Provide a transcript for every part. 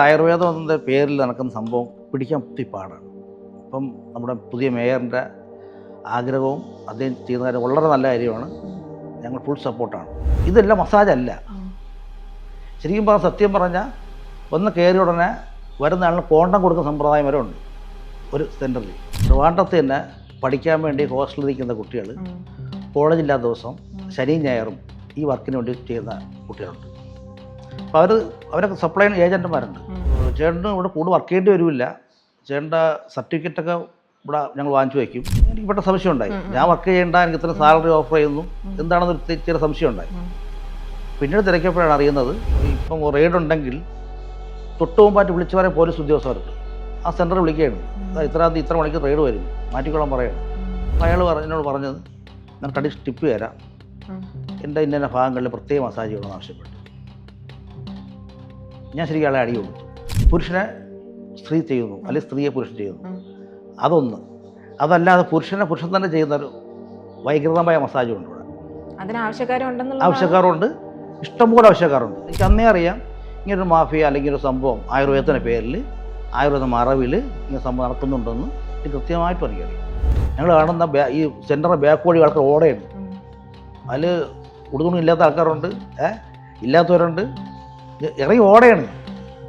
ആയുർവേദം എന്ന പേരിൽ നടക്കുന്ന സംഭവം പിടിക്കാൻ ഒത്തിരി പാടാണ്. അപ്പം നമ്മുടെ പുതിയ മേയറിൻ്റെ ആഗ്രഹവും അദ്ദേഹം ചെയ്യുന്ന കാര്യം വളരെ നല്ല കാര്യമാണ്. ഞങ്ങൾ ഫുൾ സപ്പോർട്ടാണ്. ഇതെല്ലാം മസാജല്ല. ശരിക്കും പറഞ്ഞാൽ സത്യം പറഞ്ഞാൽ ഒന്ന് കയറിയ ഉടനെ വരുന്ന ആളിന് കോണ്ടം കൊടുക്കുന്ന സമ്പ്രദായം വരെ ഉണ്ട് ഒരു സെൻറ്ററിൽ. ട്രിവാൻഡ്രത്ത് തന്നെ പഠിക്കാൻ വേണ്ടി ഹോസ്റ്റലിൽ നിൽക്കുന്ന കുട്ടികൾ കോളേജില്ലാത്ത ദിവസം ശനിയും ഞായറും ഈ വർക്കിന് വേണ്ടി ചെയ്യുന്ന കുട്ടികളുണ്ട്. അപ്പോൾ അവരൊക്കെ സപ്ലൈ ഏജൻറ്റുമാരുണ്ട്. ചേട്ടന് ഇവിടെ കൂടുതൽ വർക്ക് ചെയ്യേണ്ടി വരില്ല. ചേട്ടൻ്റെ സർട്ടിഫിക്കറ്റൊക്കെ ഇവിടെ ഞങ്ങൾ വാങ്ങിച്ചു വയ്ക്കും. എനിക്ക് ഇവിടെ സംശയം ഉണ്ടായി, ഞാൻ വർക്ക് ചെയ്യേണ്ട, എനിക്ക് ഇത്ര സാലറി ഓഫർ ചെയ്യുന്നു, എന്താണെന്നൊരു ചെറിയ സംശയം ഉണ്ടായി. പിന്നീട് തിരക്കിയപ്പോഴാണ് അറിയുന്നത്, ഇപ്പം റെയ്ഡ് ഉണ്ടെങ്കിൽ തൊട്ട് മുമ്പായിട്ട് വിളിച്ചു പറയാൻ പോലീസ് ഉദ്യോഗസ്ഥർക്ക് ആ സെൻറ്റർ വിളിക്കുകയാണ്, ഇത്ര മണിക്ക് റെയ്ഡ് വരും, മാറ്റിക്കൊള്ളാൻ പറയണം. അയാൾ എന്നോട് പറഞ്ഞത്, ഞാൻ കടി ടിപ്പ് തരാം, എൻ്റെ ഇന്ന ഭാഗങ്ങളിൽ പ്രത്യേക മസാജ് ചെയ്യണമെന്ന് ആവശ്യപ്പെട്ടു. ഞാൻ ശരിക്കും അയാളെ അടി കൊടുത്തു. പുരുഷനെ സ്ത്രീ ചെയ്യുന്നു, അല്ലെങ്കിൽ സ്ത്രീയെ പുരുഷൻ ചെയ്യുന്നു, അതൊന്ന്. അതല്ലാതെ പുരുഷൻ തന്നെ ചെയ്യുന്നൊരു വൈകൃതമായ മസാജും ഉണ്ട് ഇവിടെ. ആവശ്യക്കാരുണ്ട്, ഇഷ്ടംപോലെ ആവശ്യക്കാരുണ്ട്. എനിക്ക് അന്നേ അറിയാം ഇങ്ങനൊരു മാഫിയ അല്ലെങ്കിൽ ഒരു സംഭവം ആയുർവേദത്തിൻ്റെ പേരിൽ ആയുർവേദ മറവിൽ ഇങ്ങനെ സംഭവം നടക്കുന്നുണ്ടെന്ന് എനിക്ക് കൃത്യമായിട്ടും എനിക്കറിയാം. ഞങ്ങൾ കാണുന്ന ഈ സെൻറ്ററിൻ്റെ ബാക്ക് വഴി ആൾക്കാർ ഓടയുണ്ട്. അതിൽ ഉടുതുണി ഇല്ലാത്ത ആൾക്കാരുണ്ട്, ഇല്ലാത്തവരുണ്ട്, ഇറങ്ങി ഓടയാണ്.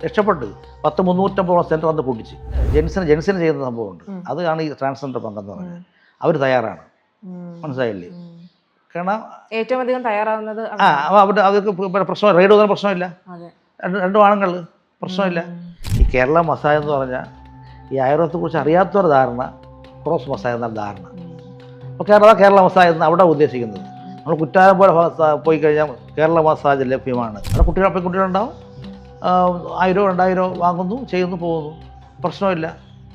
രക്ഷപ്പെട്ട് 350 സെൻറ്റർ വന്ന് പൊട്ടിച്ച് ജെൻസിന് ചെയ്യുന്ന സംഭവമുണ്ട്. അതാണ് ഈ ട്രാൻസ്ജെൻഡർ പങ്കെന്ന് പറഞ്ഞത്. അവർ തയ്യാറാണ്, മനസ്സിലായില്ലേ? കാരണം ഏറ്റവും അധികം തയ്യാറാവുന്നത് അവിടെ അവർക്ക് പ്രശ്നം, റെയ്ഡ് വന്ന പ്രശ്നമില്ല, രണ്ടും ആണുങ്ങൾ പ്രശ്നമില്ല. ഈ കേരള മസാജ് എന്ന് പറഞ്ഞാൽ ഈ ആയുർവേദത്തെക്കുറിച്ച് അറിയാത്തൊരു ധാരണ ക്രോസ് മസാജ് എന്ന ധാരണ. അപ്പോൾ കേരള മസാജ് എന്ന് അവിടെ ഉദ്ദേശിക്കുന്നത്, നമ്മൾ കുറ്റാലം പോലെ പോയി കഴിഞ്ഞാൽ കേരള മസാജ് ലഭ്യമാണ്. അവിടെ കുട്ടികളുണ്ടാവും, 1000 2000 വാങ്ങുന്നു, ചെയ്യുന്നു, പോകുന്നു, പ്രശ്നമില്ല.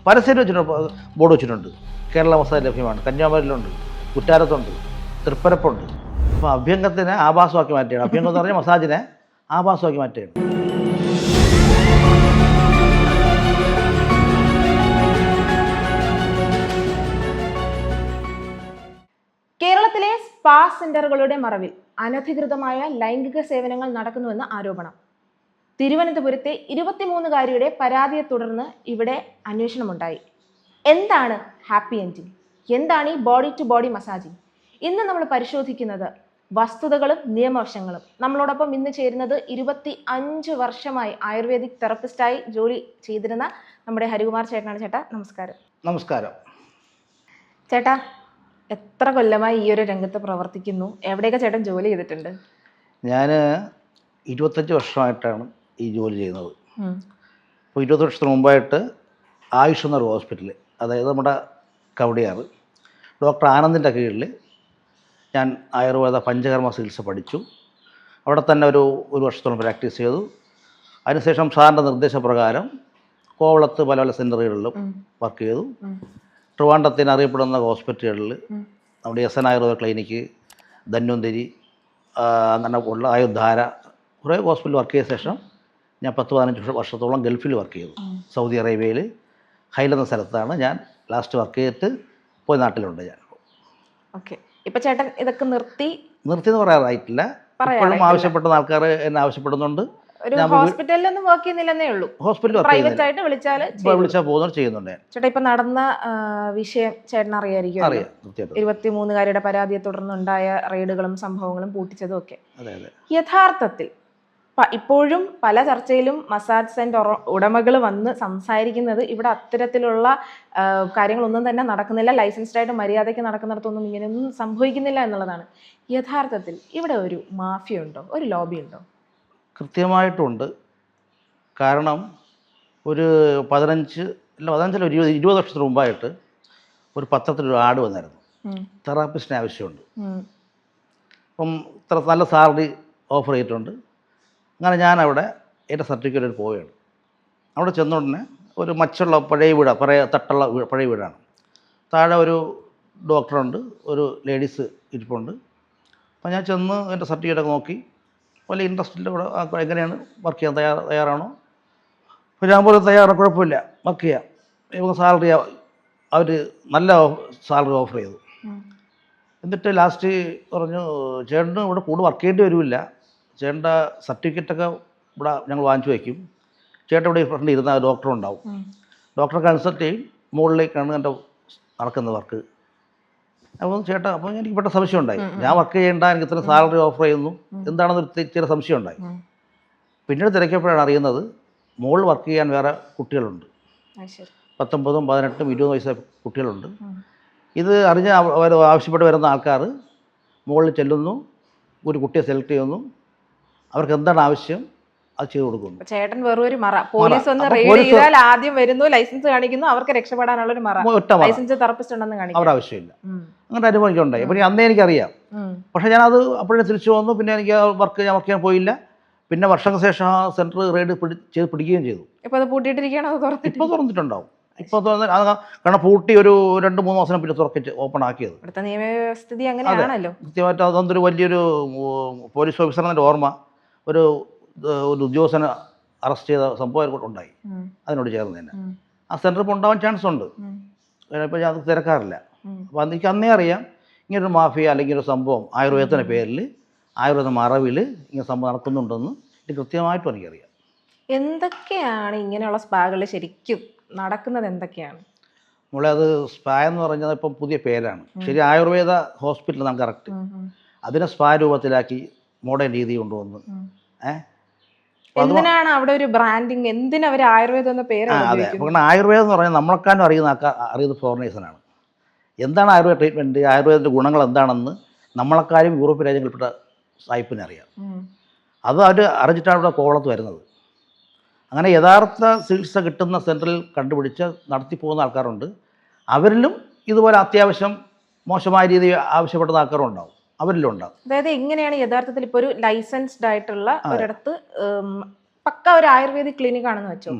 പരസ്യം വെച്ചിട്ടുണ്ട്, ബോർഡ് വെച്ചിട്ടുണ്ട്, കേരള മസാജ് ലഭ്യമാണ്. കന്യാകുമാരിയിലുണ്ട്, കുറ്റാലത്തുണ്ട്, തൃപ്പരപ്പുണ്ട്. അപ്പോൾ അഭ്യംഗത്തിനെ ആഭാസമാക്കി മാറ്റുകയാണ്. അഭ്യംഗം എന്ന് പറഞ്ഞാൽ മസാജിനെ ആഭാസമാക്കി മാറ്റുകയാണ്. കേരളത്തിലെ സ്പാ സെന്ററുകളുടെ മറവിൽ അനധികൃതമായ ലൈംഗിക സേവനങ്ങൾ നടക്കുന്നുവെന്ന് ആരോപണം. തിരുവനന്തപുരത്തെ 23-കാരിയുടെ പരാതിയെ തുടർന്ന് ഇവിടെ അന്വേഷണമുണ്ടായി. എന്താണ് ഹാപ്പി എൻഡിങ്? എന്താണ് ഈ ബോഡി ടു ബോഡി മസാജിങ്? ഇന്ന് നമ്മൾ പരിശോധിക്കുന്നത് വസ്തുതകളും നിയമവശങ്ങളും. നമ്മളോടൊപ്പം ഇന്ന് ചേരുന്നത് 25 വർഷമായി ആയുർവേദിക് തെറപ്പിസ്റ്റായി ജോലി ചെയ്തിരുന്ന നമ്മുടെ ഹരികുമാർ ചേട്ടനാണ്. ചേട്ടാ നമസ്കാരം. നമസ്കാരം. ചേട്ടാ, എത്ര കൊല്ലമായി ഈ ഒരു രംഗത്ത് പ്രവർത്തിക്കുന്നു? എവിടെയൊക്കെ ചേട്ടൻ ജോലി ചെയ്തിട്ടുണ്ട്? ഞാൻ 25 വർഷമായിട്ടാണ് ഈ ജോലി ചെയ്യുന്നത്. അപ്പോൾ 20 വർഷത്തിന് മുമ്പായിട്ട് ആയുഷ് എന്നൊരു ഹോസ്പിറ്റൽ, അതായത് നമ്മുടെ കവടിയാറ് ഡോക്ടർ ആനന്ദിൻ്റെ കീഴിൽ ഞാൻ ആയുർവേദ പഞ്ചകർമ്മ ചികിത്സ പഠിച്ചു. അവിടെ തന്നെ ഒരു വർഷത്തോളം പ്രാക്ടീസ് ചെയ്തു. അതിനുശേഷം സാറിൻ്റെ നിർദ്ദേശപ്രകാരം കോവളത്ത് പല സെൻ്ററുകളിലും വർക്ക് ചെയ്തു. ട്രിവാൻഡ്രത്തിന് അറിയപ്പെടുന്ന ഹോസ്പിറ്റലുകളിൽ നമ്മുടെ എസ്.എൻ. ആയുർവേദ ക്ലിനിക്ക്, ധന്വന്തരി, അങ്ങനെ ഉള്ള ആയുർധാര, കുറേ ഹോസ്പിറ്റലിൽ വർക്ക് ചെയ്ത ശേഷം ഞാൻ 10-15 വർഷത്തോളം ഗൾഫിൽ വർക്ക് ചെയ്തു. സൗദി അറേബ്യയിൽ ഹൈൽ എന്ന സ്ഥലത്താണ് ഞാൻ ലാസ്റ്റ് വർക്ക് ചെയ്തിട്ട് പോയി നാട്ടിലുണ്ട് ഞാൻ. ഓക്കെ, ഇപ്പം ചേട്ടൻ ഇതൊക്കെ നിർത്തി എന്ന് പറയാറായിട്ടില്ല. ഇപ്പോഴും ആവശ്യപ്പെടുന്ന ആൾക്കാർ എന്നെ ആവശ്യപ്പെടുന്നുണ്ട്. ഹോസ്പിറ്റലിലൊന്നും വർക്ക് ചെയ്യുന്നില്ലെന്നേ ഉള്ളൂ, പ്രൈവറ്റ് ആയിട്ട് വിളിച്ചാൽ പോകുന്നുണ്ട്, ചെയ്യുന്നുണ്ട്. ചേട്ടാ, ഇപ്പൊ നടന്ന വിഷയം ചേട്ടൻ അറിയായിരിക്കും. 23-കാരിയുടെ പരാതിയെ തുടർന്നുണ്ടായ റെയ്ഡുകളും സംഭവങ്ങളും പൂട്ടിച്ചതും ഒക്കെ. യഥാർത്ഥത്തിൽ ഇപ്പോഴും പല ചർച്ചയിലും മസാജ് സെന്റർ ഉടമകൾ വന്ന് സംസാരിക്കുന്നത് ഇവിടെ അത്തരത്തിലുള്ള കാര്യങ്ങളൊന്നും തന്നെ നടക്കുന്നില്ല, ലൈസൻസ്ഡ് ആയിട്ട് മര്യാദയ്ക്ക് നടക്കുന്നിടത്തൊന്നും ഇങ്ങനെയൊന്നും സംഭവിക്കുന്നില്ല എന്നുള്ളതാണ്. യഥാർത്ഥത്തിൽ ഇവിടെ ഒരു മാഫിയ ഉണ്ടോ, ഒരു ലോബി ഉണ്ടോ? കൃത്യമായിട്ടുണ്ട്. കാരണം ഒരു 20 വർഷത്തിന് മുമ്പായിട്ട് ഒരു പത്രത്തിലൊരു ആഡ് വന്നായിരുന്നു, തെറാപ്പിസ്റ്റിന് ആവശ്യമുണ്ട്, അപ്പം ഇത്ര നല്ല സാലറി ഓഫർ ചെയ്തിട്ടുണ്ട്. അങ്ങനെ ഞാനവിടെ എൻ്റെ സർട്ടിഫിക്കറ്റ് പോവുകയാണ്. അവിടെ ചെന്നുടനെ ഒരു മച്ചുള്ള പഴയ തട്ടുള്ള പഴയ വീടാണ്. താഴെ ഒരു ഡോക്ടറുണ്ട്, ഒരു ലേഡീസ് ഇരിപ്പുണ്ട്. അപ്പോൾ ഞാൻ ചെന്ന് എൻ്റെ സർട്ടിഫിക്കറ്റൊക്കെ നോക്കി, വലിയ ഇൻട്രസ്റ്റിൻ്റെ കൂടെ എങ്ങനെയാണ് വർക്ക് ചെയ്യാൻ തയ്യാറാണോ? അപ്പോൾ ഞാൻ പോലും തയ്യാറാണ്, കുഴപ്പമില്ല, വർക്ക് ചെയ്യാം. ഇവங்க സാലറി അവർ നല്ല സാലറി ഓഫർ ചെയ്തു. എന്നിട്ട് ലാസ്റ്റ് പറഞ്ഞു, ചേട്ടന് ഇവിടെ കൂടുതൽ വർക്ക് ചെയ്യേണ്ടി വരില്ല, ചേട്ടൻ്റെ സർട്ടിഫിക്കറ്റൊക്കെ ഇവിടെ ഞങ്ങൾ വാങ്ങിച്ചു വയ്ക്കും, ചേട്ടൻ ഇവിടെ ഫ്രണ്ട് ഇരുന്ന ഡോക്ടർ ഉണ്ടാവും. ഡോക്ടറെ കൺസൾട്ട് ചെയ്യും, മുകളിലേക്കാണ് എൻ്റെ നടക്കുന്ന വർക്ക്. അപ്പോൾ ചേട്ടാ, അപ്പോൾ എനിക്ക് പെട്ടെന്ന് സംശയം ഉണ്ടായി. ഞാൻ വർക്ക് ചെയ്യേണ്ട, എനിക്ക് ഇത്രയും സാലറി ഓഫർ ചെയ്യുന്നു, എന്താണെന്നൊരു ചില സംശയം ഉണ്ടായി. പിന്നീട് തിരക്കിയപ്പോഴാണ് അറിയുന്നത് മുകളിൽ വർക്ക് ചെയ്യാൻ വേറെ കുട്ടികളുണ്ട്. 19, 18, 20 വയസ്സായ കുട്ടികളുണ്ട്. ഇത് അറിഞ്ഞ് അവർ ആവശ്യപ്പെട്ട് വരുന്ന ആൾക്കാർ മുകളിൽ ചെല്ലുന്നു, ഒരു കുട്ടിയെ സെലക്ട് ചെയ്യുന്നു, അവർക്ക് എന്താണ് ആവശ്യം അത് ചെയ്തു കൊടുക്കുന്നു. ചേട്ടൻ വെറും ഒരു മറ. പോലീസ് ഒന്ന് റെയ്ഡ് ചെയ്താൽ ആദ്യം വരുന്നു, ലൈസൻസ് കാണിക്കുന്നു, അവർക്ക് രക്ഷപ്പെടാനുള്ള ഒരു മറ. ലൈസൻസ് തെറപ്പിസ്റ്റ് ഉണ്ടെന്ന് കാണിക്കും. അവർ ആവശ്യമില്ല. അങ്ങനെ അനുഭവിക്കുണ്ടായി. അപ്പോൾ അന്നേ എനിക്കറിയാം. പക്ഷേ ഞാനത് അപ്പോഴേ തിരിച്ചു വന്നു. പിന്നെ എനിക്ക് ഞാൻ വർക്ക് ചെയ്യാൻ പോയില്ല. പിന്നെ വർഷങ്ങൾക്ക് ശേഷം ആ സെൻറ്റർ റെയ്ഡ് ചെയ്ത് പിടിക്കുകയും ചെയ്തു. ഇപ്പോൾ അത് പൂട്ടിയിട്ടിരിക്കുകയാണോ? ഇപ്പോൾ തുറന്നിട്ടുണ്ടാവും. ഇപ്പോൾ കാരണം പൂട്ടി ഒരു 2-3 മാസം പിന്നെ തുറക്കിച്ച് ഓപ്പൺ ആക്കിയത്. ഇവിടുത്തെ നിയമവ്യവസ്ഥിതി അങ്ങനെയാണല്ലോ. കൃത്യമായിട്ട് അതൊന്നൊരു വലിയൊരു പോലീസ് ഓഫീസറിൻ്റെ ഓർമ്മ ഒരു ഉദ്യോഗസ്ഥനെ അറസ്റ്റ് ചെയ്ത സംഭവം ഉണ്ടായി അതിനോട് ചേർന്ന് തന്നെ. ആ സെൻറ്റർ ഇപ്പോൾ ഉണ്ടാവാൻ ചാൻസ് ഉണ്ട്. ഇപ്പോൾ ഞാൻ അത് തിരക്കാറില്ല. അപ്പോൾ എനിക്ക് അന്നേ അറിയാം ഇങ്ങനൊരു മാഫിയ അല്ലെങ്കിൽ ഒരു സംഭവം ആയുർവേദത്തിൻ്റെ പേരിൽ ആയുർവേദ മറവിൽ ഇങ്ങനെ സംഭവം നടക്കുന്നുണ്ടെന്ന് ഇത് കൃത്യമായിട്ടും എനിക്കറിയാം. എന്തൊക്കെയാണ് ഇങ്ങനെയുള്ള സ്പാകളിൽ ശരിക്കും നടക്കുന്നത്? എന്തൊക്കെയാണ് നമ്മളെ അത് സ്പാ എന്ന് പറഞ്ഞാൽ ഇപ്പം പുതിയ പേരാണ്. ശരി, ആയുർവേദ ഹോസ്പിറ്റലാണ് കറക്റ്റ്. അതിനെ സ്പാ രൂപത്തിലാക്കി മോഡേൺ രീതി കൊണ്ടുവന്ന് എന്തിനാണ് അവിടെ ഒരു ബ്രാൻഡിങ്? എന്തിനവർ ആയുർവേദം എന്ന പേരാണ്? അതെ, കാരണം ആയുർവേദം എന്ന് പറഞ്ഞാൽ നമ്മളെക്കാളും അറിയുന്ന ഫോറിനേഴ്സിനാണ്. എന്താണ് ആയുർവേദ ട്രീറ്റ്മെൻറ്റ്, ആയുർവേദത്തിൻ്റെ ഗുണങ്ങൾ എന്താണെന്ന് നമ്മളെക്കാളും യൂറോപ്യൻ രാജ്യങ്ങളിൽപ്പെട്ട സായിപ്പിനെ അറിയാം. അത് അവർ അറിഞ്ഞിട്ടാണ് ഇവിടെ കോവളത്ത് വരുന്നത്. അങ്ങനെ യഥാർത്ഥ ചികിത്സ കിട്ടുന്ന സെൻറ്ററിൽ കണ്ടുപിടിച്ച് നടത്തിപ്പോകുന്ന ആൾക്കാരുണ്ട്. അവരിലും ഇതുപോലെ അത്യാവശ്യം മോശമായ രീതി ആവശ്യപ്പെടുന്ന ആൾക്കാരും ഉണ്ടാവും. അവരിലും ഉണ്ടാവും. അതായത് എങ്ങനെയാണ് യഥാർത്ഥത്തിൽ ഇപ്പോൾ ഒരു ലൈസൻസ്ഡ് ആയിട്ടുള്ള ഒരിടത്ത് പക്ക ഒരു ആയുർവേദിക് ക്ലിനിക് ആണെന്ന് വെച്ചോ,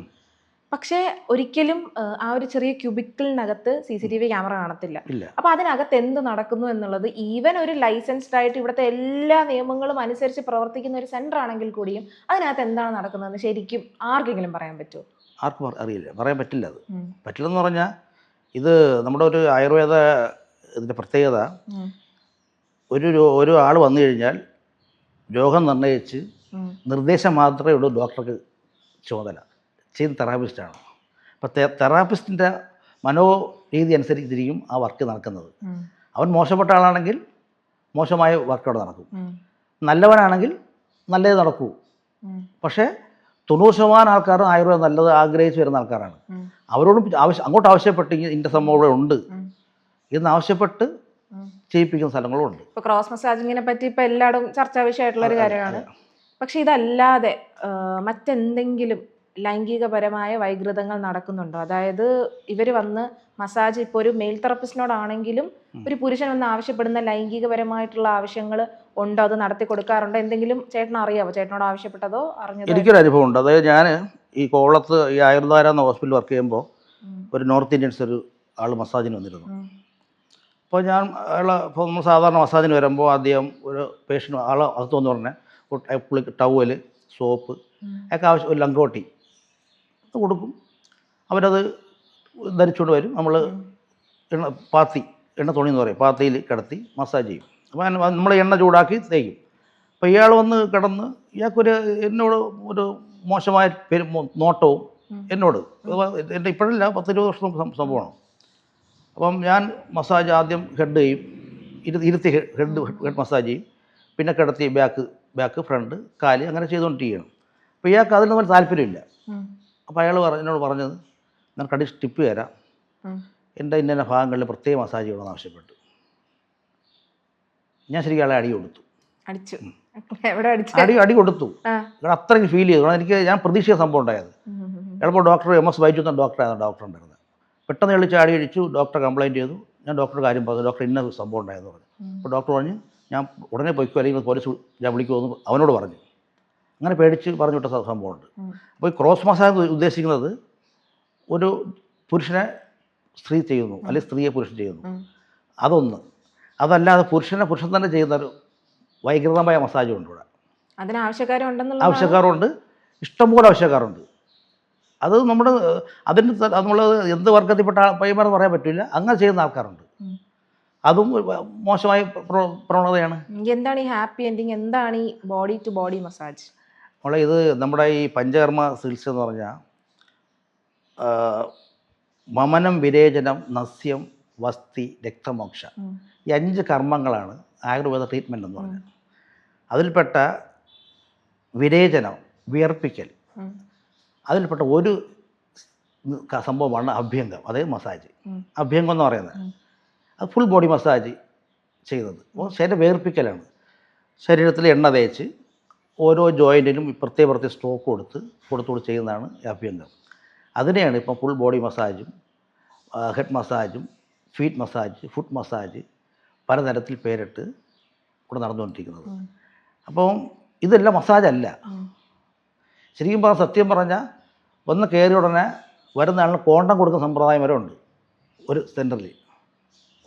പക്ഷേ ഒരിക്കലും ആ ഒരു ചെറിയ ക്യൂബിക്കിളിനകത്ത് CCTV ക്യാമറ കാണത്തില്ല. അപ്പൊ അതിനകത്ത് എന്ത് നടക്കുന്നു എന്നുള്ളത് ഈവൻ ഒരു ലൈസൻസ്ഡ് ആയിട്ട് ഇവിടുത്തെ എല്ലാ നിയമങ്ങളും അനുസരിച്ച് പ്രവർത്തിക്കുന്ന ഒരു സെന്റർ ആണെങ്കിൽ കൂടിയും അതിനകത്ത് എന്താണ് നടക്കുന്നതെന്ന് ശരിക്കും ആർക്കെങ്കിലും പറയാൻ പറ്റുമോ? ആർക്കും അറിയില്ല, പറയാൻ പറ്റില്ല. അത് പറ്റില്ലെന്ന് പറഞ്ഞാൽ ഇത് നമ്മുടെ ഒരു ആയുർവേദ ഇതിൻ്റെ പ്രത്യേകത, ഒരു ആൾ വന്നു കഴിഞ്ഞാൽ രോഗം നിർണ്ണയിച്ച് നിർദ്ദേശം മാത്രമേ ഉള്ളൂ ഡോക്ടർക്ക് ചുമതല. ചെയ്യുന്ന തെറാപ്പിസ്റ്റാണ്. അപ്പോൾ തെറാപ്പിസ്റ്റിൻ്റെ മനോരീതി അനുസരിച്ചിരിക്കും ആ വർക്ക് നടക്കുന്നത്. അവൻ മോശപ്പെട്ട ആളാണെങ്കിൽ മോശമായ വർക്ക് അവിടെ നടക്കും, നല്ലവനാണെങ്കിൽ നല്ലത് നടക്കൂ. പക്ഷേ 90% ആൾക്കാരും ആയുർവേദം നല്ലത് ആഗ്രഹിച്ച് വരുന്ന ആൾക്കാരാണ്. അവരോടും അങ്ങോട്ട് ആവശ്യപ്പെട്ട് ഇന്ന സംഭവം ഇവിടെ ഉണ്ട് എന്ന് ആവശ്യപ്പെട്ട് ചെയ്യിപ്പിക്കുന്ന സ്ഥലങ്ങളും ഉണ്ട്. ഇപ്പോൾ ക്രോസ് മസാജിങ്ങിനെ പറ്റി ഇപ്പോൾ എല്ലായിടും ചർച്ചാ വിഷയമായിട്ടുള്ള ഒരു കാര്യമാണ്. പക്ഷെ ഇതല്ലാതെ മറ്റെന്തെങ്കിലും ലൈംഗികപരമായ വൈകൃതങ്ങൾ നടക്കുന്നുണ്ടോ? അതായത് ഇവർ വന്ന് മസാജ്, ഇപ്പോൾ ഒരു മെയിൽ തെറപ്പിസ്റ്റിനോടാണെങ്കിലും ഒരു പുരുഷൻ വന്ന് ആവശ്യപ്പെടുന്ന ലൈംഗികപരമായിട്ടുള്ള ആവശ്യങ്ങൾ ഉണ്ടോ? അത് നടത്തി കൊടുക്കാറുണ്ടോ? എന്തെങ്കിലും ചേട്ടൻ അറിയാവോ? ചേട്ടനോട് ആവശ്യപ്പെട്ടതോ അറിഞ്ഞതോ? എനിക്കൊരു അനുഭവം ഉണ്ട്. അതായത് ഞാൻ ഈ കോവളത്ത് ഈ ആയുർധാര എന്ന ഹോസ്പിറ്റലിൽ വർക്ക് ചെയ്യുമ്പോൾ ഒരു നോർത്ത് ഇന്ത്യൻസ് ഒരു ആൾ മസാജിന് വന്നിരുന്നു. അപ്പോൾ ഞാൻ ഇപ്പോൾ നമ്മൾ സാധാരണ മസാജിന് വരുമ്പോൾ ആദ്യം ഒരു പേഷ്യൻ്റ് അകത്ത് വന്ന് പറഞ്ഞാൽ ടവല്, സോപ്പ് ഒക്കെ ആവശ്യം, ഒരു ലങ്കോട്ടി കൊടുക്കും. അവരത് ധരിച്ചുകൊണ്ട് വരും. നമ്മൾ എണ്ണ തുണി എന്ന് പറയും, പാത്തിയിൽ കിടത്തി മസാജ് ചെയ്യും. അപ്പോൾ നമ്മൾ എണ്ണ ചൂടാക്കി തേക്കും. അപ്പോൾ ഇയാൾ വന്ന് കിടന്ന് എന്നോട് ഒരു മോശമായ നോട്ടവും എന്നോട് എൻ്റെ ഇപ്പോഴല്ല 10-20 വർഷം സംഭവമാണ്. അപ്പം ഞാൻ മസാജ് ആദ്യം ഹെഡ് ചെയ്യും, ഇരുത്തി ഹെഡ് മസാജ് ചെയ്യും, പിന്നെ കിടത്തി ബാക്ക് ഫ്രണ്ട് കാല് അങ്ങനെ ചെയ്തുകൊണ്ടിരിക്കണം. അപ്പോൾ ഇയാൾക്ക് അതിനൊന്നും താല്പര്യമില്ല. അപ്പോൾ അയാൾ എന്നോട് പറഞ്ഞത്, ഞാൻ കടി ടിപ്പ് തരാം, എൻ്റെ ഇന്ന ഭാഗങ്ങളിൽ പ്രത്യേക മസാജ് ചെയ്യണമെന്ന് ആവശ്യപ്പെട്ടു. ഞാൻ ശരിക്കും അയാളെ അടി കൊടുത്തു. അടി കൊടുത്തു. അത്രയ്ക്ക് ഫീൽ ചെയ്തു. ഞാൻ പ്രതീക്ഷിച്ച സംഭവം ഉണ്ടായത്. ചിലപ്പോൾ ഡോക്ടർ MS ബൈജു എന്ന ഡോക്ടർ ഉണ്ടായിരുന്നത്. പെട്ടെന്ന് എളിച്ച് അടി അടിച്ചു. ഡോക്ടർ കംപ്ലയിൻറ്റ് ചെയ്തു. ഞാൻ ഡോക്ടറുടെ കാര്യം പറഞ്ഞു. ഡോക്ടർ ഇന്ന സംഭവം ഉണ്ടായെന്ന് പറഞ്ഞു. അപ്പോൾ ഡോക്ടർ പറഞ്ഞു, ഞാൻ ഉടനെ പൊയ്ക്കോ, അല്ലെങ്കിൽ പോലീസ് ഞാൻ വിളിക്കുമെന്ന് അവനോട് പറഞ്ഞു. അങ്ങനെ പേടിച്ച് പറഞ്ഞു വിട്ട സംഭവമുണ്ട്. അപ്പോൾ ഈ ക്രോസ് മസാജ് ഉദ്ദേശിക്കുന്നത് ഒരു പുരുഷനെ സ്ത്രീ ചെയ്യുന്നു, അല്ലെങ്കിൽ സ്ത്രീയെ പുരുഷൻ ചെയ്യുന്നു, അതൊന്ന്. അതല്ലാതെ പുരുഷൻ തന്നെ ചെയ്യുന്നൊരു വൈകൃതമായ മസാജും ഉണ്ട് ഇവിടെ. അതിന് ആവശ്യക്കാരുണ്ട്, ഇഷ്ടംപോലെ ആവശ്യക്കാരുണ്ട്. അത് നമ്മൾ എന്ത് വർഗത്തിൽപ്പെട്ട പയ്യന്മാരെന്ന് പറയാൻ പറ്റില്ല, അങ്ങനെ ചെയ്യുന്ന ആൾക്കാരുണ്ട്. അതും മോശമായ പ്രവണതയാണ്. എന്താണ് ഈ ഹാപ്പി എൻഡിങ്? എന്താണ് ഈ ബോഡി ടു ബോഡി മസാജ്? മോളെ ഇത് നമ്മുടെ ഈ പഞ്ചകർമ്മ ചികിത്സ എന്ന് പറഞ്ഞാൽ മമനം, വിരേചനം, നസ്യം, വസ്തി, രക്തമോക്ഷ ഈ 5 കർമ്മങ്ങളാണ് ആയുർവേദ ട്രീറ്റ്മെൻറ്റ് എന്ന് പറഞ്ഞാൽ. അതിൽപ്പെട്ട വിരേചനം, വിയർപ്പിക്കൽ, അതിൽപ്പെട്ട ഒരു സംഭവമാണ് അഭ്യംഗം, അതായത് മസാജ്. അഭ്യംഗം എന്ന് പറയുന്നത് അത് ഫുൾ ബോഡി മസാജ് ചെയ്യുന്നത്. അപ്പോൾ ശരീരം വേർപ്പിക്കലാണ്. ശരീരത്തിൽ എണ്ണ തേച്ച് ഓരോ ജോയിൻറ്റിനും പ്രത്യേക സ്ട്രോക്ക് കൊടുത്തുകൊണ്ട് ചെയ്യുന്നതാണ് ഈ അഭ്യംഗം. അതിനെയാണ് ഇപ്പം ഫുൾ ബോഡി മസാജും ഹെഡ് മസാജും ഫീറ്റ് മസാജ്, ഫുട്ട് മസാജ് പലതരത്തിൽ പേരിട്ട് ഇവിടെ നടന്നുകൊണ്ടിരിക്കുന്നത്. അപ്പം ഇതെല്ലാം മസാജല്ല. ശരിക്കും പറഞ്ഞാൽ സത്യം പറഞ്ഞാൽ വന്ന് കയറിയ ഉടനെ വരുന്ന ആളിന് കോണ്ടം കൊടുക്കുന്ന സമ്പ്രദായം വരെ ഉണ്ട്. ഒരു സെൻറ്ററിൽ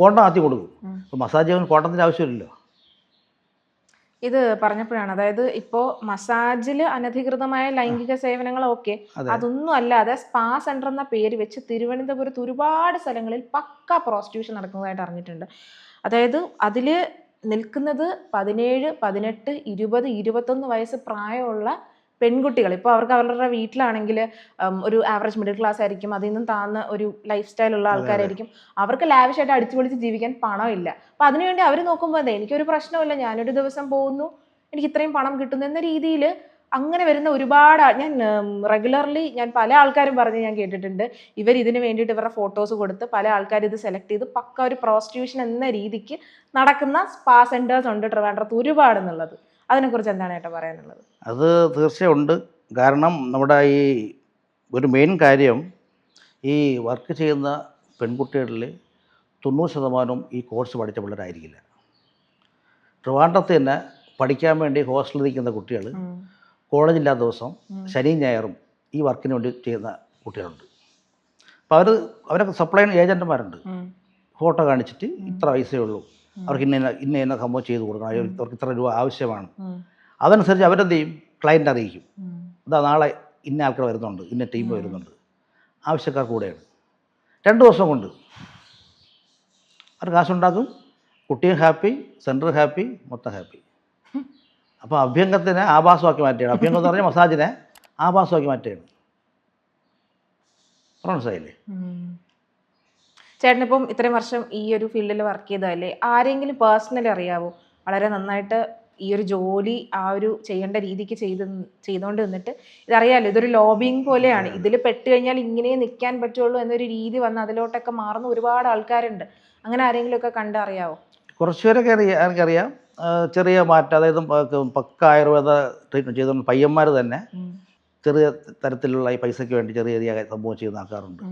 കോണ്ടം ആദ്യം കൊടുക്കും. അപ്പോൾ മസാജ് ചെയ്യാൻ കോണ്ടത്തിൻ്റെ ആവശ്യമില്ലല്ലോ. ഇത് പറഞ്ഞപ്പോഴാണ്, അതായത് ഇപ്പോൾ മസാജിൽ അനധികൃതമായ ലൈംഗിക സേവനങ്ങളൊക്കെ അതൊന്നും അല്ലാതെ സ്പാ സെന്റർ എന്ന പേര് വെച്ച് തിരുവനന്തപുരത്ത് ഒരുപാട് സ്ഥലങ്ങളിൽ പക്ക പ്രോസ്റ്റിറ്റ്യൂഷൻ നടക്കുന്നതായിട്ട് അറിഞ്ഞിട്ടുണ്ട്. അതായത് അതിൽ നിൽക്കുന്നത് 17, 18, 20, 21 വയസ്സ് പ്രായമുള്ള പെൺകുട്ടികൾ. ഇപ്പോൾ അവർക്ക് അവരുടെ വീട്ടിലാണെങ്കിൽ ഒരു ആവറേജ് മിഡിൽ ക്ലാസ് ആയിരിക്കും, അതിൽ നിന്നും താഴ്ന്ന ഒരു ലൈഫ് സ്റ്റൈലുള്ള ആൾക്കാരായിരിക്കും. അവർക്ക് ലാവിഷായിട്ട് അടിച്ചു പൊളിച്ച് ജീവിക്കാൻ പണമില്ല. അപ്പം അതിനുവേണ്ടി അവർ നോക്കുമ്പോൾ അതെ എനിക്കൊരു പ്രശ്നമില്ല, ഞാനൊരു ദിവസം പോകുന്നു, എനിക്ക് ഇത്രയും പണം കിട്ടുന്നു എന്ന രീതിയിൽ അങ്ങനെ വരുന്ന ഒരുപാട് ഞാൻ റെഗുലർലി പല ആൾക്കാരും പറഞ്ഞ് ഞാൻ കേട്ടിട്ടുണ്ട്. ഇവർ ഇതിന് വേണ്ടിയിട്ട് ഇവരുടെ ഫോട്ടോസ് കൊടുത്ത് പല ആൾക്കാർ ഇത് സെലക്ട് ചെയ്ത് പക്ക ഒരു പ്രോസ്റ്റിറ്റ്യൂഷൻ എന്ന രീതിക്ക് നടക്കുന്ന സ്പാ സെൻറ്റേഴ്സ് ഉണ്ട് ട്രിവാൻഡ്രത്ത് ഒരുപാടെന്നുള്ളത്. അതിനെക്കുറിച്ച് എന്താണ് ഏട്ടാ പറയാനുള്ളത്? അത് തീർച്ചയായും ഉണ്ട്. കാരണം നമ്മുടെ ഈ ഒരു മെയിൻ കാര്യം, ഈ വർക്ക് ചെയ്യുന്ന പെൺകുട്ടികളിൽ 90% ഈ കോഴ്സ് പഠിച്ച പിള്ളേരായിരിക്കില്ല. ട്രിവാൻഡ്രത്ത് തന്നെ പഠിക്കാൻ വേണ്ടി ഹോസ്റ്റലിൽ നിൽക്കുന്ന കുട്ടികൾ കോളേജില്ലാത്ത ദിവസം ശനിയും ഞായറും ഈ വർക്കിന് വേണ്ടി ചെയ്യുന്ന കുട്ടികളുണ്ട്. അപ്പോൾ അവരൊക്കെ സപ്ലൈ ഏജൻറ്റുമാരുണ്ട്. ഫോട്ടോ കാണിച്ചിട്ട് ഇത്ര പൈസയേ ഉള്ളൂ, അവർക്ക് ഇന്ന സംഭവം ചെയ്ത് കൊടുക്കണം, അവർക്ക് ഇത്ര രൂപ ആവശ്യമാണ്. അതനുസരിച്ച് അവരെന്ത് ചെയ്യും, ക്ലയൻറ്റ് അറിയിക്കും, ഇതാ നാളെ ഇന്ന ആൾക്കാർ വരുന്നുണ്ട്, ഇന്ന ടീം വരുന്നുണ്ട്, ആവശ്യക്കാർ കൂടെയാണ്. 2 ദിവസം കൊണ്ട് അവർ കാശുണ്ടാക്കും, കുട്ടിയും ഹാപ്പി, സെൻറ്റർ ഹാപ്പി, മൊത്തം ഹാപ്പി. അപ്പോൾ അഭ്യംഗത്തിനെ ആഭാസമാക്കി മാറ്റുകയാണ്. അഭ്യംഗം എന്ന് പറഞ്ഞാൽ മസാജിനെ ആഭാസമാക്കി മാറ്റുകയാണ്. മനസ്സിലായില്ലേ? ചേട്ടനിപ്പം ഇത്രയും വർഷം ഈ ഒരു ഫീൽഡിൽ വർക്ക് ചെയ്തതല്ലേ, ആരെങ്കിലും പേഴ്സണലി അറിയാവോ വളരെ നന്നായിട്ട് ഈ ഒരു ജോലി ആ ഒരു ചെയ്യേണ്ട രീതിക്ക് ചെയ്തുകൊണ്ട് നിന്നിട്ട്, ഇതറിയാലോ ഇതൊരു ലോബിങ് പോലെയാണ്, ഇതിൽ പെട്ട് കഴിഞ്ഞാൽ ഇങ്ങനെ നിൽക്കാൻ പറ്റുള്ളൂ എന്നൊരു രീതി വന്ന് അതിലോട്ടൊക്കെ മാറുന്ന ഒരുപാട് ആൾക്കാരുണ്ട്. അങ്ങനെ ആരെങ്കിലുമൊക്കെ കണ്ടറിയാവോ? കുറച്ചുപേരൊക്കെ എനിക്കറിയാം. ചെറിയ മാറ്റം, അതായത് പക്ക ആയുർവേദ ട്രീറ്റ്മെൻറ്റ് ചെയ്തുകൊണ്ട് പയ്യന്മാർ തന്നെ ചെറിയ തരത്തിലുള്ള ഈ പൈസയ്ക്ക് വേണ്ടി ചെറിയ ചെറിയ സംഭവം ചെയ്യുന്ന ആൾക്കാരുണ്ട്.